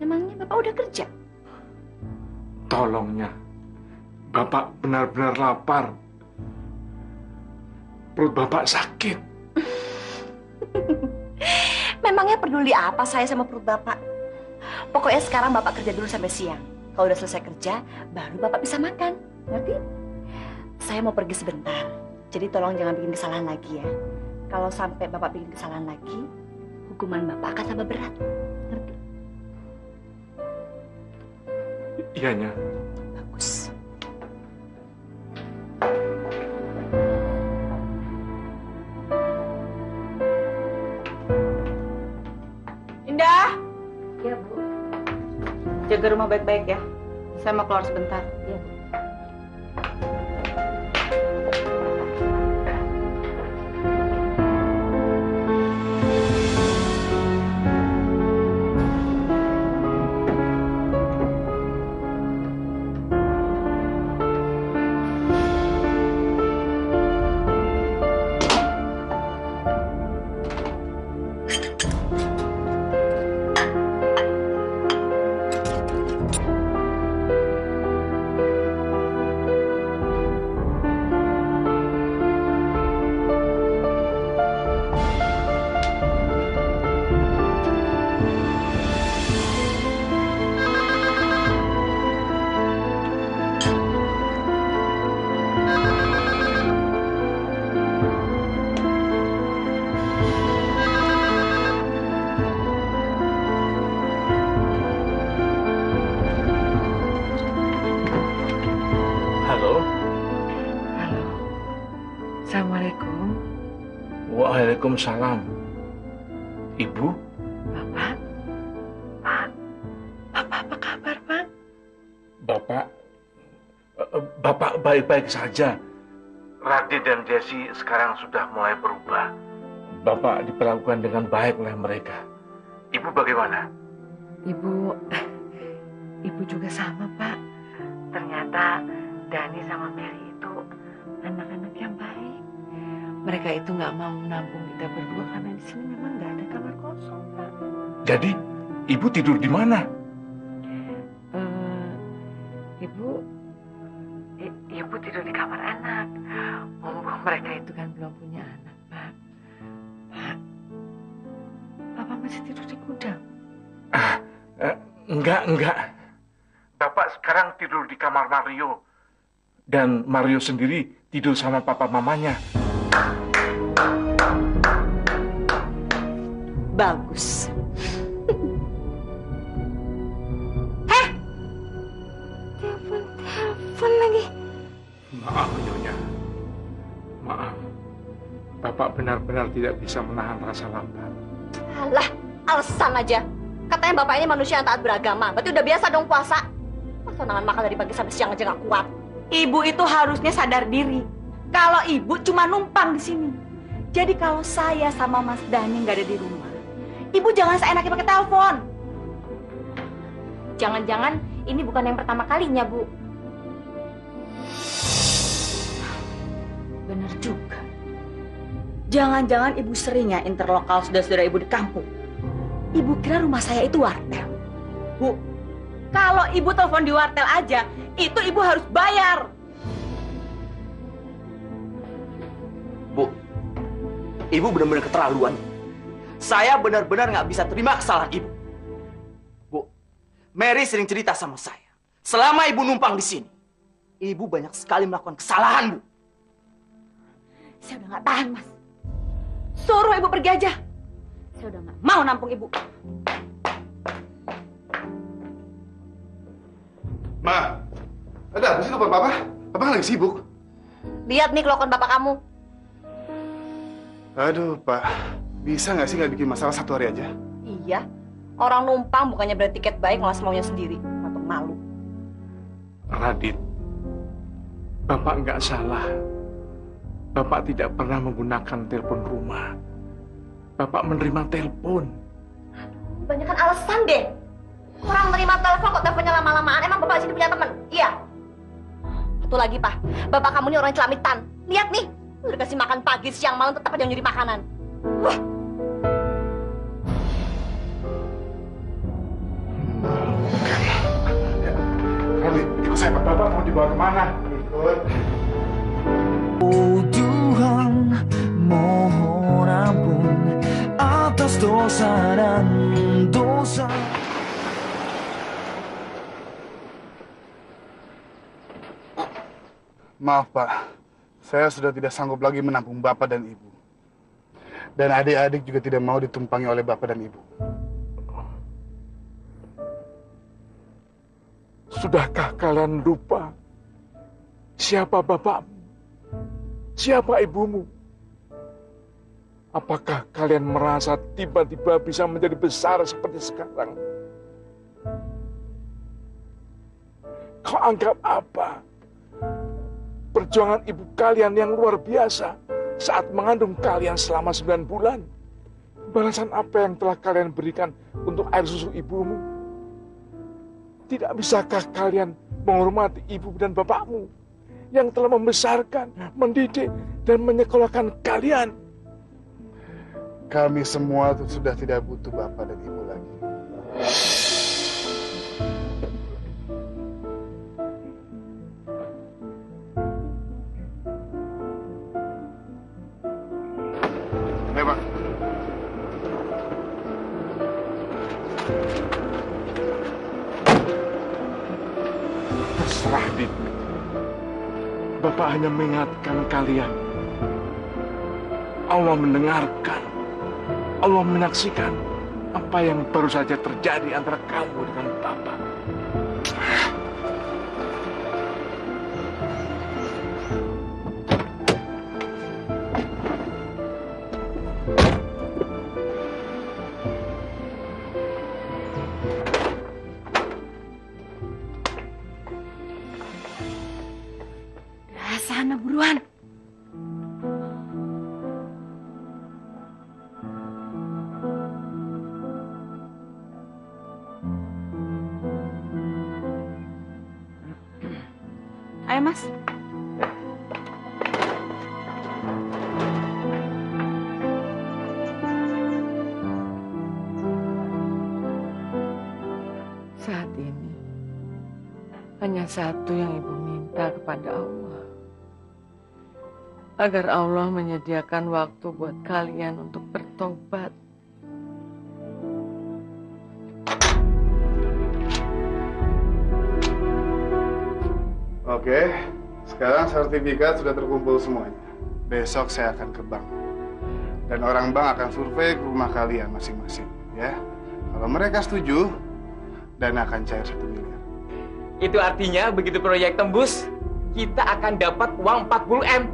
Memangnya Bapak udah kerja? Tolongnya, Bapak benar-benar lapar. Perut Bapak sakit. Memangnya peduli apa saya sama perut Bapak? Pokoknya sekarang Bapak kerja dulu sampai siang. Kalau udah selesai kerja, baru Bapak bisa makan. Ngerti? Saya mau pergi sebentar. Jadi tolong jangan bikin kesalahan lagi ya. Kalau sampai Bapak bikin kesalahan lagi, hukuman Bapak akan tambah berat. Ngerti? Iyanya. Bagus. Jaga rumah baik-baik ya. Saya mau keluar sebentar. Iya, Bu. Assalamualaikum. Waalaikumsalam. Ibu? Bapak? Pak? Bapak apa kabar, Pak? Bapak baik-baik saja. Radit dan Jesse sekarang sudah mulai berubah. Bapak diperlakukan dengan baik oleh mereka. Ibu bagaimana? Ibu juga sama, Pak. Ternyata Dani sama Mary itu anak-anak yang baik. Mereka itu nggak mau menampung kita berdua karena di sini memang nggak ada kamar kosong, Pak. Jadi, ibu tidur di mana? Ibu tidur di kamar anak. Mumpung mereka itu kan belum punya anak, Pak. Pak, Bapak masih tidur di gudang? Enggak. Bapak sekarang tidur di kamar Mario. Dan Mario sendiri tidur sama papa mamanya. Bagus. Telepon lagi. Maaf, Nyonya. Maaf. Bapak benar-benar tidak bisa menahan rasa lapar. Alah, alasan aja. Katanya bapak ini manusia yang taat beragama. Berarti udah biasa dong puasa. Masa nahan makan dari pagi sampai siang aja gak kuat. Ibu itu harusnya sadar diri. Kalau ibu cuma numpang di sini. Jadi kalau saya sama Mas Dani nggak ada di rumah, ibu jangan seenaknya pakai telepon. Jangan-jangan ini bukan yang pertama kalinya, Bu. Bener juga. Jangan-jangan ibu sering ya interlokal saudara-saudara ibu di kampung. Ibu kira rumah saya itu wartel. Bu, kalau ibu telepon di wartel aja, itu ibu harus bayar. Bu, ibu benar-benar keterlaluan. Saya benar-benar nggak bisa terima kesalahan ibu. Bu, Mary sering cerita sama saya. Selama ibu numpang di sini, ibu banyak sekali melakukan kesalahan, Bu. Saya udah nggak tahan, Mas. Suruh ibu pergi aja. Saya udah nggak mau nampung ibu. Ma, ada apa sih telepon Papa? Papa lagi sibuk. Lihat nih kelakuan bapak kamu. Aduh, Pak. Bisa nggak sih nggak bikin masalah satu hari aja? Iya. Orang numpang bukannya berarti tiket baik malah semaunya sendiri. Atau malu. Radit, Bapak nggak salah. Bapak tidak pernah menggunakan telepon rumah. Bapak menerima telepon. Banyakan alasan deh. Orang terima telepon kok teleponnya lama-lamaan. Emang bapak sini punya teman? Iya. Satu lagi, Pak. Bapak kamu ini orang celamitan. Lihat nih. Udah kasih makan pagi, siang, malam tetap aja nyuri makanan. Wah. Radit, saya Bapak mau dibawa kemana? Ikut. Oh Tuhan, mohon ampun atas dosa dan dosa. Maaf, Pak. Saya sudah tidak sanggup lagi menampung Bapak dan Ibu. Dan adik-adik juga tidak mau ditumpangi oleh Bapak dan Ibu. Sudahkah kalian lupa siapa bapakmu? Siapa ibumu? Apakah kalian merasa tiba-tiba bisa menjadi besar seperti sekarang? Kau anggap apa? Perjuangan ibu kalian yang luar biasa saat mengandung kalian selama 9 bulan. Balasan apa yang telah kalian berikan untuk air susu ibumu? Tidak bisakah kalian menghormati ibu dan bapakmu yang telah membesarkan, mendidik, dan menyekolahkan kalian? Kami semua sudah tidak butuh bapak dan ibu lagi. Ayo, Pak. Terserah, Dik. Bapak hanya mengingatkan kalian. Allah mendengarkan. Allah menyaksikan apa yang baru saja terjadi antara kamu dengan Bapak. Sana buruan. Ayo, Mas. Saat ini hanya satu yang Ibu minta kepada Allah. Agar Allah menyediakan waktu buat kalian untuk bertobat. Oke, sekarang sertifikat sudah terkumpul semuanya. Besok saya akan ke bank. Dan orang bank akan survei ke rumah kalian masing-masing, ya. Kalau mereka setuju, dana akan cair 1 miliar. Itu artinya begitu proyek tembus, kita akan dapat uang 40 M.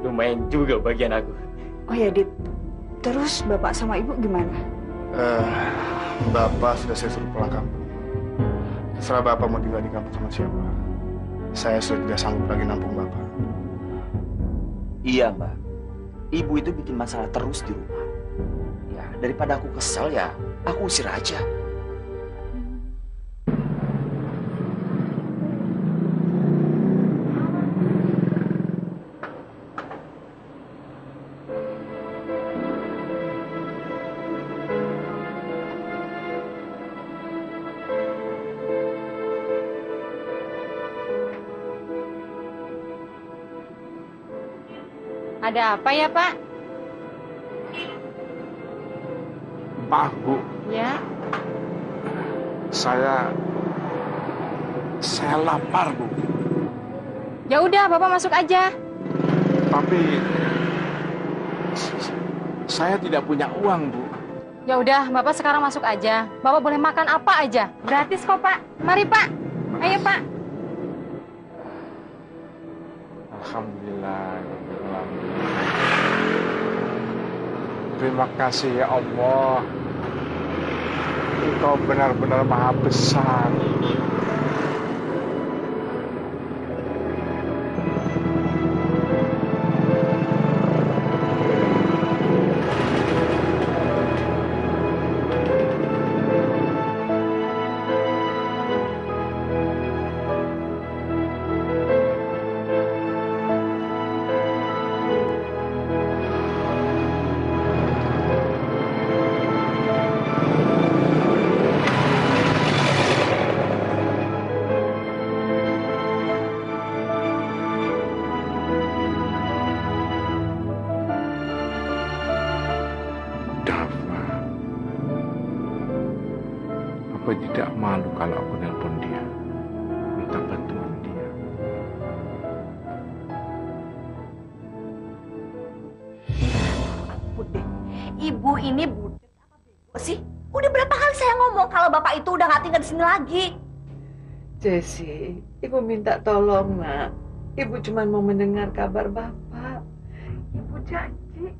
Lumayan juga bagian aku. Oh ya, Dit. Terus Bapak sama Ibu gimana? Bapak sudah saya suruh pulang kampung. Terserah Bapak mau tinggal di kampung sama siapa. Saya sudah tidak sanggup lagi nampung Bapak. Iya, Mbak. Ibu itu bikin masalah terus di rumah. Ya, daripada aku kesel ya, aku usir aja. Ada apa ya, Pak? Pak, Bu. Ya. Saya lapar, Bu. Ya udah, Bapak masuk aja. Tapi saya tidak punya uang, Bu. Ya udah, Bapak sekarang masuk aja. Bapak boleh makan apa aja. Gratis kok, Pak. Mari, Pak. Ayo, Pak. Alhamdulillah. Terima kasih ya Allah. Engkau benar-benar maha besar. Apa tidak malu kalau aku nelpon dia, minta bantuan dia? Ampun deh, Ibu ini budak apa bego sih? Udah berapa kali saya ngomong kalau Bapak itu udah nggak tinggal di sini lagi. Jesse, Ibu minta tolong, Nak. Ibu cuma mau mendengar kabar Bapak. Ibu janji,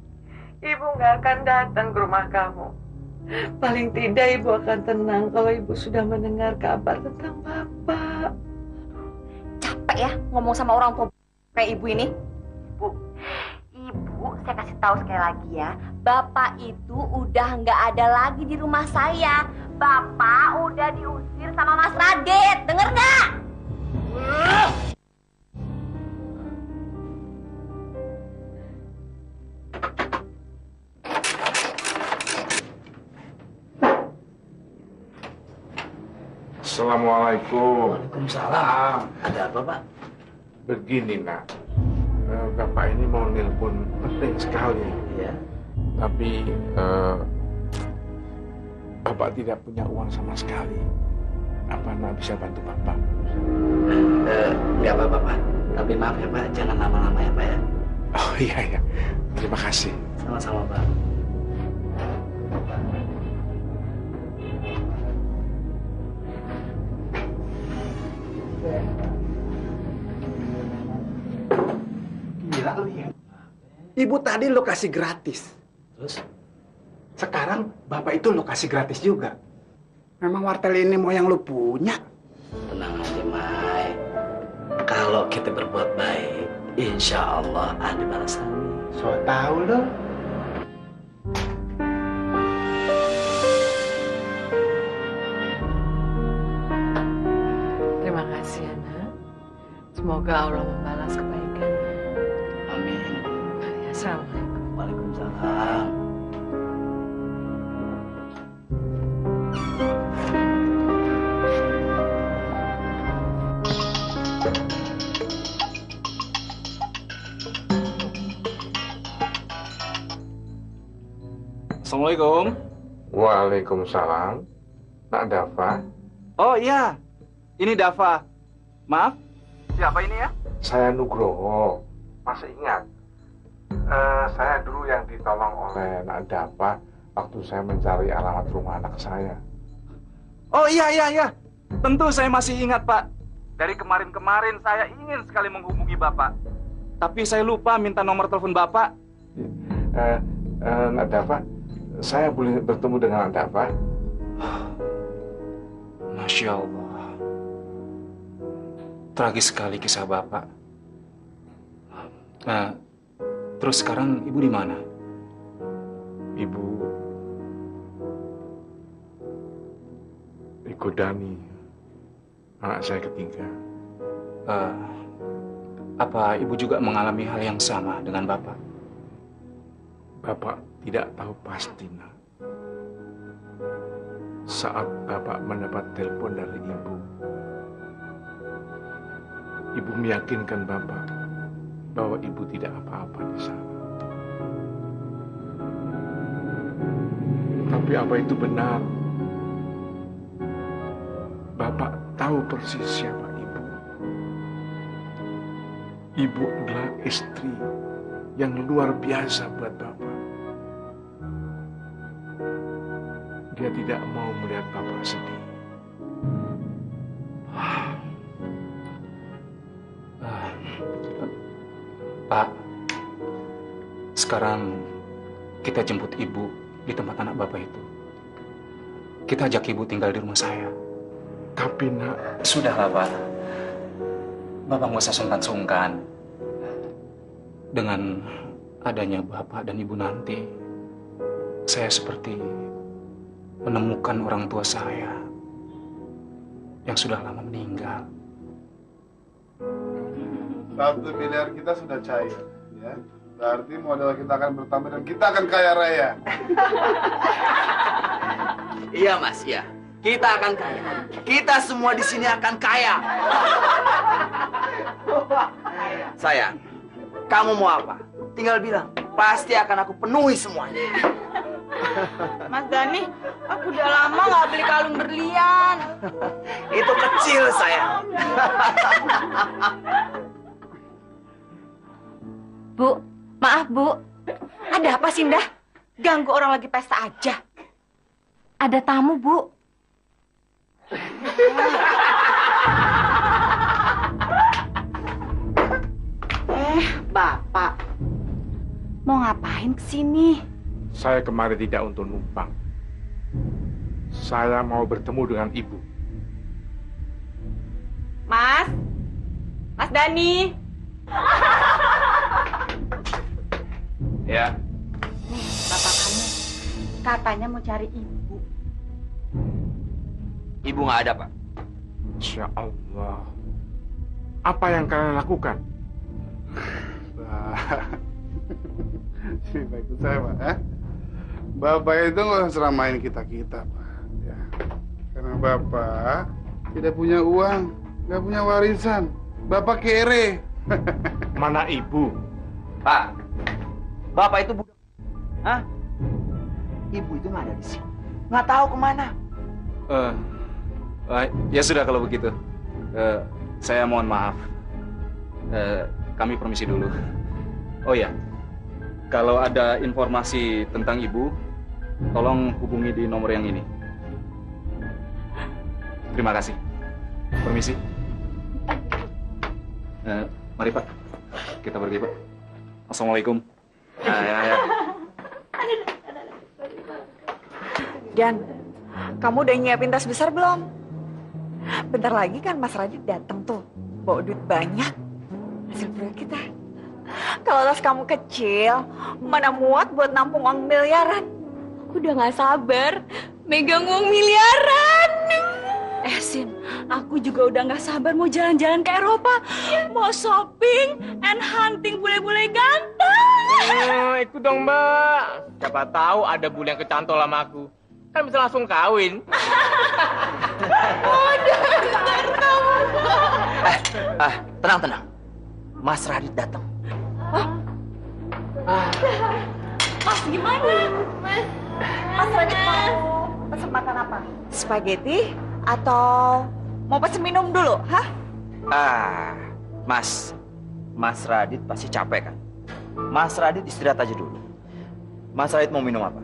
Ibu nggak akan datang ke rumah kamu. Paling tidak ibu akan tenang kalau ibu sudah mendengar kabar tentang bapak. Capek ya ngomong sama orang tua kayak ibu ini. Ibu, saya kasih tahu sekali lagi ya, bapak itu udah nggak ada lagi di rumah saya. Bapak udah diusir sama Mas Radit, denger nggak? Assalamualaikum. Waalaikumsalam. Ada apa, Pak? Begini, Nak. Bapak ini mau nelpon penting sekali. Iya. Tapi Bapak tidak punya uang sama sekali. Apa Nak bisa bantu Bapak? Nggak apa-apa, Pak. Tapi maaf ya, Pak. Jangan lama-lama ya, Pak ya. Oh iya, iya. Terima kasih. Sama-sama, Pak. Gila lu ya. Ibu tadi lo kasih gratis. Terus? Sekarang bapak itu lo kasih gratis juga. Memang wartel ini mau yang lo punya. Tenang aja, Mai. Kalau kita berbuat baik, insya Allah ada balasannya. So tahu lo. Terima kasih ya, Nak. Semoga Allah membalas kebaikannya. Amin. Ya, Assalamualaikum. Waalaikumsalam. Assalamualaikum. Waalaikumsalam. Nak Dava? Oh iya, ini Dava. Maaf, siapa ini ya? Saya Nugroho. Masih ingat? Saya dulu yang ditolong oleh Nak Dava waktu saya mencari alamat rumah anak saya. Oh iya. Tentu saya masih ingat, Pak. Dari kemarin-kemarin saya ingin sekali menghubungi Bapak. Tapi saya lupa minta nomor telepon Bapak. Nak Dava, saya boleh bertemu dengan Nak Dava? Masya Allah. Tragis sekali kisah Bapak. Nah, terus sekarang Ibu di mana? Ibu ikut Dani, anak saya ketiga. Apa Ibu juga mengalami hal yang sama dengan Bapak? Bapak tidak tahu pasti, Nak. Saat Bapak mendapat telepon dari Ibu meyakinkan Bapak bahwa Ibu tidak apa-apa di sana. Tapi apa itu benar? Bapak tahu persis siapa Ibu. Ibu adalah istri yang luar biasa buat Bapak. Dia tidak mau melihat Bapak sedih. Pak, sekarang kita jemput Ibu di tempat anak Bapak itu. Kita ajak Ibu tinggal di rumah saya. Tapi, Nak... Sudahlah, Pak. Bapak nggak usah sungkan-sungkan. Dengan adanya Bapak dan Ibu nanti, saya seperti menemukan orang tua saya yang sudah lama meninggal. 1 miliar kita sudah cair, ya. Berarti modal kita akan bertambah dan kita akan kaya raya. Iya, Mas, iya. Kita akan kaya. Kita semua di sini akan kaya. Sayang, kamu mau apa? Tinggal bilang. Pasti akan aku penuhi semuanya. Mas Dani, aku udah lama nggak beli kalung berlian. Itu kecil, sayang. Bu, maaf Bu. Ada apa sih, Indah? Ganggu orang lagi pesta aja. Ada tamu, Bu. Bapak. Mau ngapain kesini? Saya kemarin tidak untuk numpang. Saya mau bertemu dengan ibu. Mas Dani. Ya. Nih, bapak kamu katanya mau cari ibu. Ibu nggak ada, Pak. Insya Allah. Apa yang kalian lakukan? Si baik saya, Pak. Bapak itu nggak seramain kita-kita, Pak. Ya. Karena Bapak tidak punya uang, nggak punya warisan. Bapak kere. Mana ibu? Pak, Bapak itu budak. Hah? Ibu itu nggak ada di sini. Nggak tahu kemana. Ya sudah kalau begitu. Saya mohon maaf. Kami permisi dulu. Oh ya, kalau ada informasi tentang ibu, tolong hubungi di nomor yang ini. Terima kasih. Permisi. Mari Pak, kita pergi Pak. Assalamualaikum. Ya. Dan, kamu udah nyiapin tas besar belum? Bentar lagi kan Mas Radit datang tuh, bawa duit banyak, hasil proyek kita. Kalau tas kamu kecil, mana muat buat nampung uang miliaran? Aku udah gak sabar megang uang miliaran. Sin, aku juga udah gak sabar mau jalan-jalan ke Eropa. Mau shopping and hunting bule-bule ganteng. Ikut dong, Mbak. Siapa tahu ada bule yang kecantol sama aku. Kan bisa langsung kawin. Tenang. Mas Radit datang. Mas gimana? Mas Radit mau Pesen makan apa? Spaghetti atau mau pesen minum dulu, hah? Mas Radit pasti capek kan? Mas Radit istirahat aja dulu. Mas Radit mau minum apa?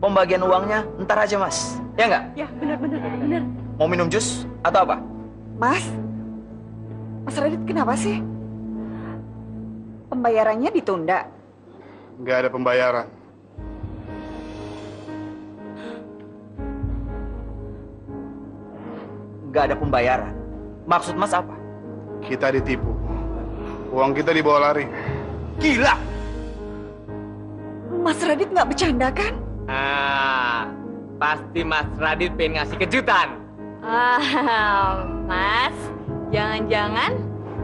Pembagian uangnya ntar aja, Mas. Ya nggak? Ya, benar. Mau minum jus atau apa? Mas Radit kenapa sih? Pembayarannya ditunda? Nggak ada pembayaran. Nggak ada pembayaran. Maksud Mas apa? Kita ditipu. Uang kita dibawa lari. Gila! Mas Radit nggak bercanda kan? Pasti Mas Radit pengen ngasih kejutan. Mas, jangan-jangan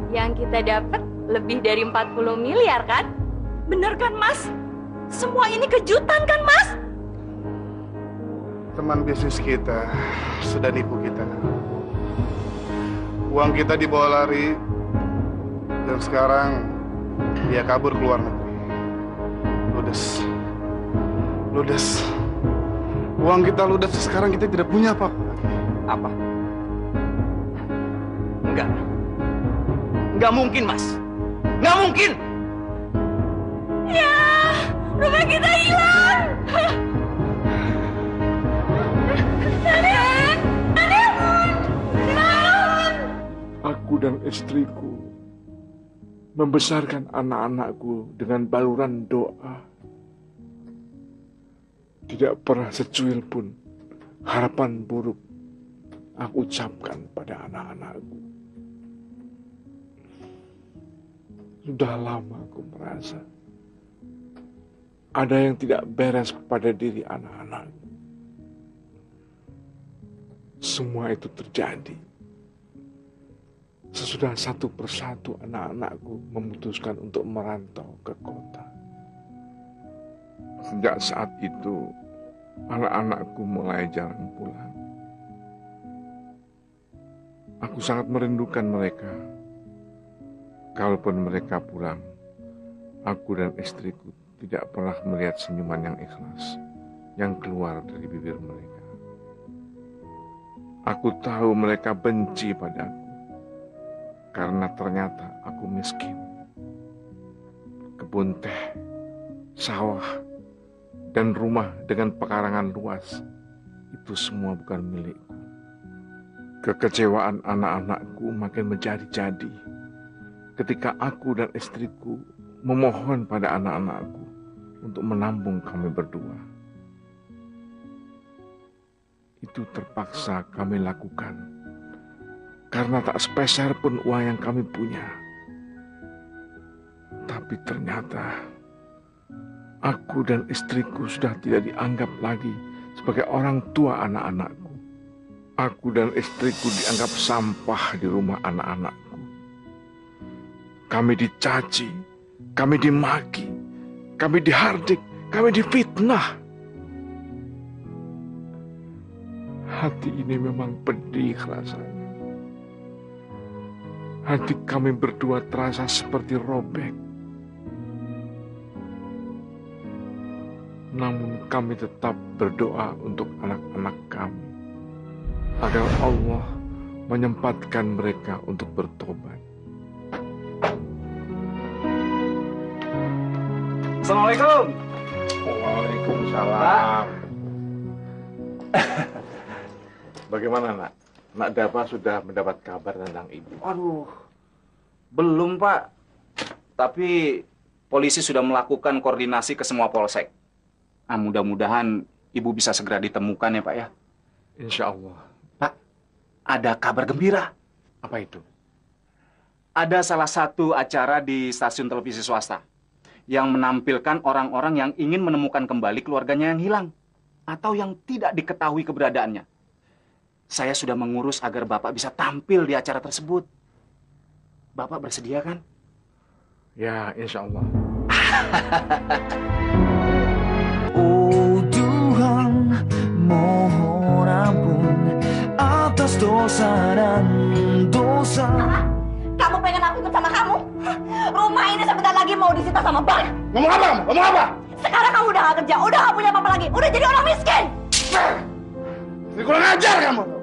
yang kita dapat lebih dari 40 miliar kan? Bener kan, Mas? Semua ini kejutan kan, Mas? Teman bisnis kita sudah nipu kita. Uang kita dibawa lari, dan sekarang dia kabur ke luar negeri. Ludes. Uang kita ludes, sekarang kita tidak punya apa-apa. Apa? Nggak mungkin, Mas. Nggak mungkin! Ya, rumah kita hilang! Aku dan istriku membesarkan anak-anakku dengan baluran doa. Tidak pernah secuil pun harapan buruk aku ucapkan pada anak-anakku. Sudah lama aku merasa ada yang tidak beres pada diri anak-anakku. Semua itu terjadi sesudah satu persatu anak-anakku memutuskan untuk merantau ke kota. Sejak saat itu, anak-anakku mulai jarang pulang. Aku sangat merindukan mereka. Kalaupun mereka pulang, aku dan istriku tidak pernah melihat senyuman yang ikhlas yang keluar dari bibir mereka. Aku tahu mereka benci padaku karena ternyata aku miskin. Kebun teh, sawah, dan rumah dengan pekarangan luas itu semua bukan milikku. Kekecewaan anak-anakku makin menjadi-jadi ketika aku dan istriku memohon pada anak-anakku untuk menampung kami berdua. itu terpaksa kami lakukan karena tak sepeser pun uang yang kami punya. Tapi ternyata aku dan istriku sudah tidak dianggap lagi sebagai orang tua anak-anakku. Aku dan istriku dianggap sampah di rumah anak-anakku. Kami dicaci, kami dimaki, kami dihardik, kami difitnah. Hati ini memang pedih rasanya. Hati kami berdua terasa seperti robek. Namun kami tetap berdoa untuk anak-anak kami, agar Allah menyempatkan mereka untuk bertobat. Assalamualaikum. Waalaikumsalam. Bagaimana, Nak? Nak Dava sudah mendapat kabar tentang ibu? Aduh, belum, Pak. Tapi polisi sudah melakukan koordinasi ke semua polsek. Mudah-mudahan ibu bisa segera ditemukan ya, Pak ya. Insya Allah. Pak, ada kabar gembira. Apa itu? Ada salah satu acara di stasiun televisi swasta yang menampilkan orang-orang yang ingin menemukan kembali keluarganya yang hilang atau yang tidak diketahui keberadaannya. Saya sudah mengurus agar Bapak bisa tampil di acara tersebut. Bapak bersedia kan? Ya, insya Allah. Oh Tuhan, mohon ampun atas dosa dan dosa. Kamu pengen aku ikut sama kamu? Rumah ini sebentar lagi mau disita sama bank. Ngomong apa kamu? Ngomong apa? Sekarang kamu udah gak kerja, udah gak punya apa-apa lagi, udah jadi orang miskin. Ini kurang ajar kamu.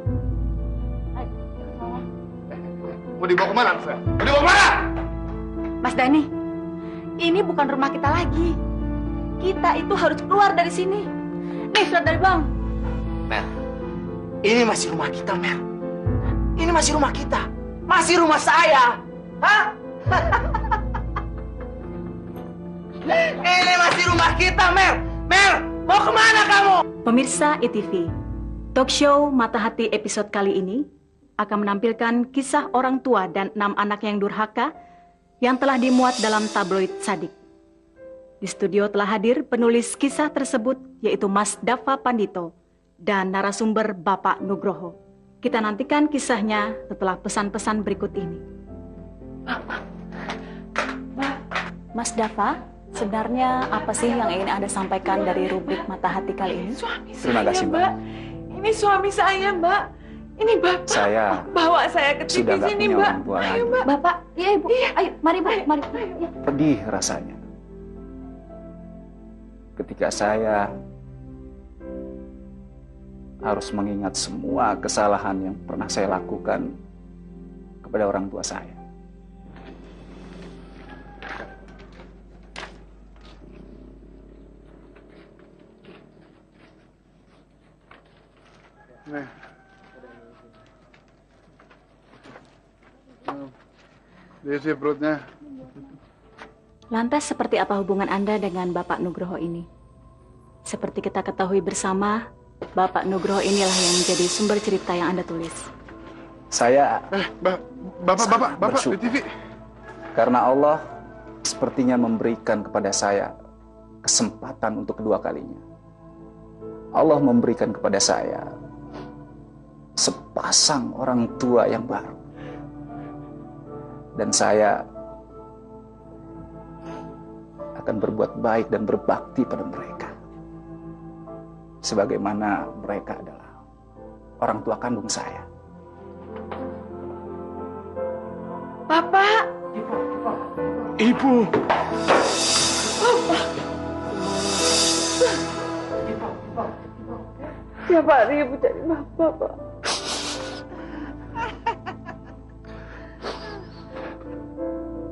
Mau dibawa kemana, saya? Mau dibawa kemana? Mas Dani, ini bukan rumah kita lagi. Kita itu harus keluar dari sini. Nih, surat dari bank. Mer, ini masih rumah kita, Mer. Ini masih rumah kita. Masih rumah saya. Hah? Ini masih rumah kita, Mer. Mer, mau kemana kamu? Pemirsa ETV, talk show Mata Hati episode kali ini akan menampilkan kisah orang tua dan 6 anak yang durhaka yang telah dimuat dalam tabloid Sadik. Di studio telah hadir penulis kisah tersebut yaitu Mas Dava Pandito dan narasumber Bapak Nugroho. Kita nantikan kisahnya setelah pesan-pesan berikut ini. Mas Dava, sebenarnya apa sih yang ingin Anda sampaikan dari rubrik Mata Hati kali ini? Terima kasih, Mbak. Ini suami saya, Mbak. Ini Bapak. Saya Bawa saya ke TV sudah nggak sini, punya Mbak. orang tua lagi. Ayo, Mbak. Bapak, iya Ibu. Ayo, mari Bu, mari. Ya. Pedih rasanya ketika saya harus mengingat semua kesalahan yang pernah saya lakukan kepada orang tua saya. Nih. Diisi perutnya. Lantas seperti apa hubungan Anda dengan Bapak Nugroho ini? Seperti kita ketahui bersama, Bapak Nugroho inilah yang menjadi sumber cerita yang Anda tulis. Saya Bapak di bersyukur TV. karena Allah sepertinya memberikan kepada saya kesempatan untuk kedua kalinya. Allah memberikan kepada saya sepasang orang tua yang baru. Dan saya akan berbuat baik dan berbakti pada mereka. Sebagaimana mereka adalah orang tua kandung saya. Bapak. Ibu. Bapak. Tiap hari Ibu cari Bapak, Pak.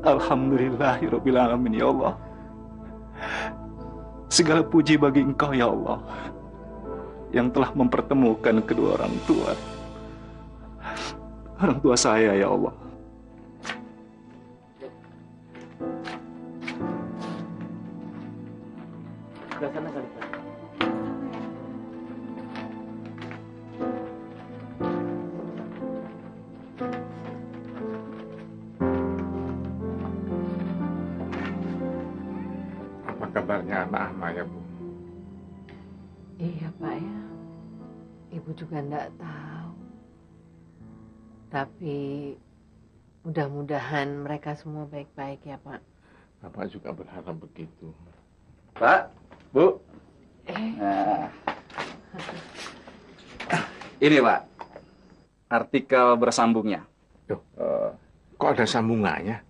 Alhamdulillahirrabbilalamin ya Allah. Segala puji bagi Engkau ya Allah yang telah mempertemukan kedua orang tua saya ya Allah. Sebelah sana kali, Pak. sebenarnya anak-anak ya, Bu. Iya, Pak ya. Ibu juga enggak tahu. Tapi mudah-mudahan mereka semua baik-baik ya, Pak. Bapak juga berharap begitu. Pak, Bu. Nah. Ini, Pak. Artikel bersambungnya. Loh, kok ada sambungannya?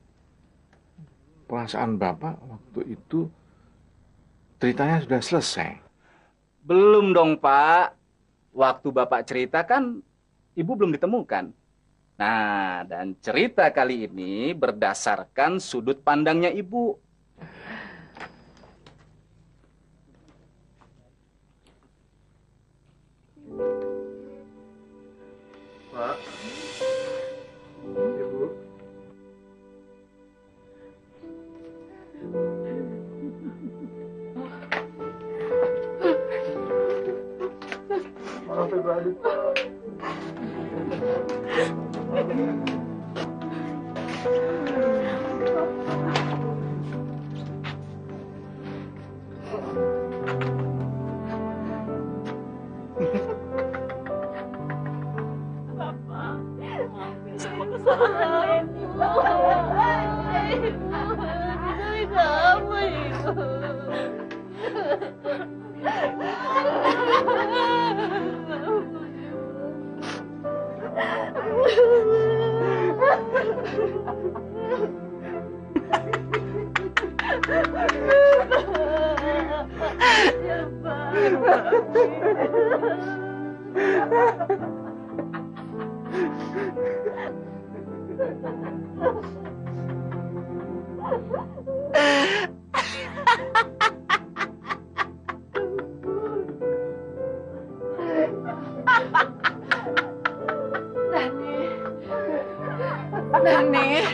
Perasaan Bapak waktu itu ceritanya sudah selesai. Belum dong, Pak. Waktu Bapak cerita kan Ibu belum ditemukan. Nah, dan cerita kali ini berdasarkan sudut pandangnya Ibu. Pak, Ibu. Maaf ya, Pak. Dani,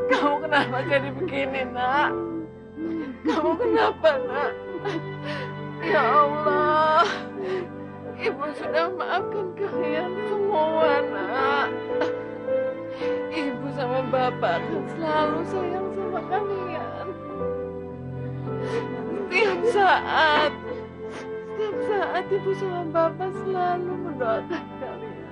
kamu kenapa jadi begini, nak? Kamu kenapa, nak? Ya Allah, Ibu sudah maafkan kalian semua, nak. Ibu sama Bapak akan selalu sayang sama kalian. Setiap saat Ibu sama Bapak selalu mendoakan kalian.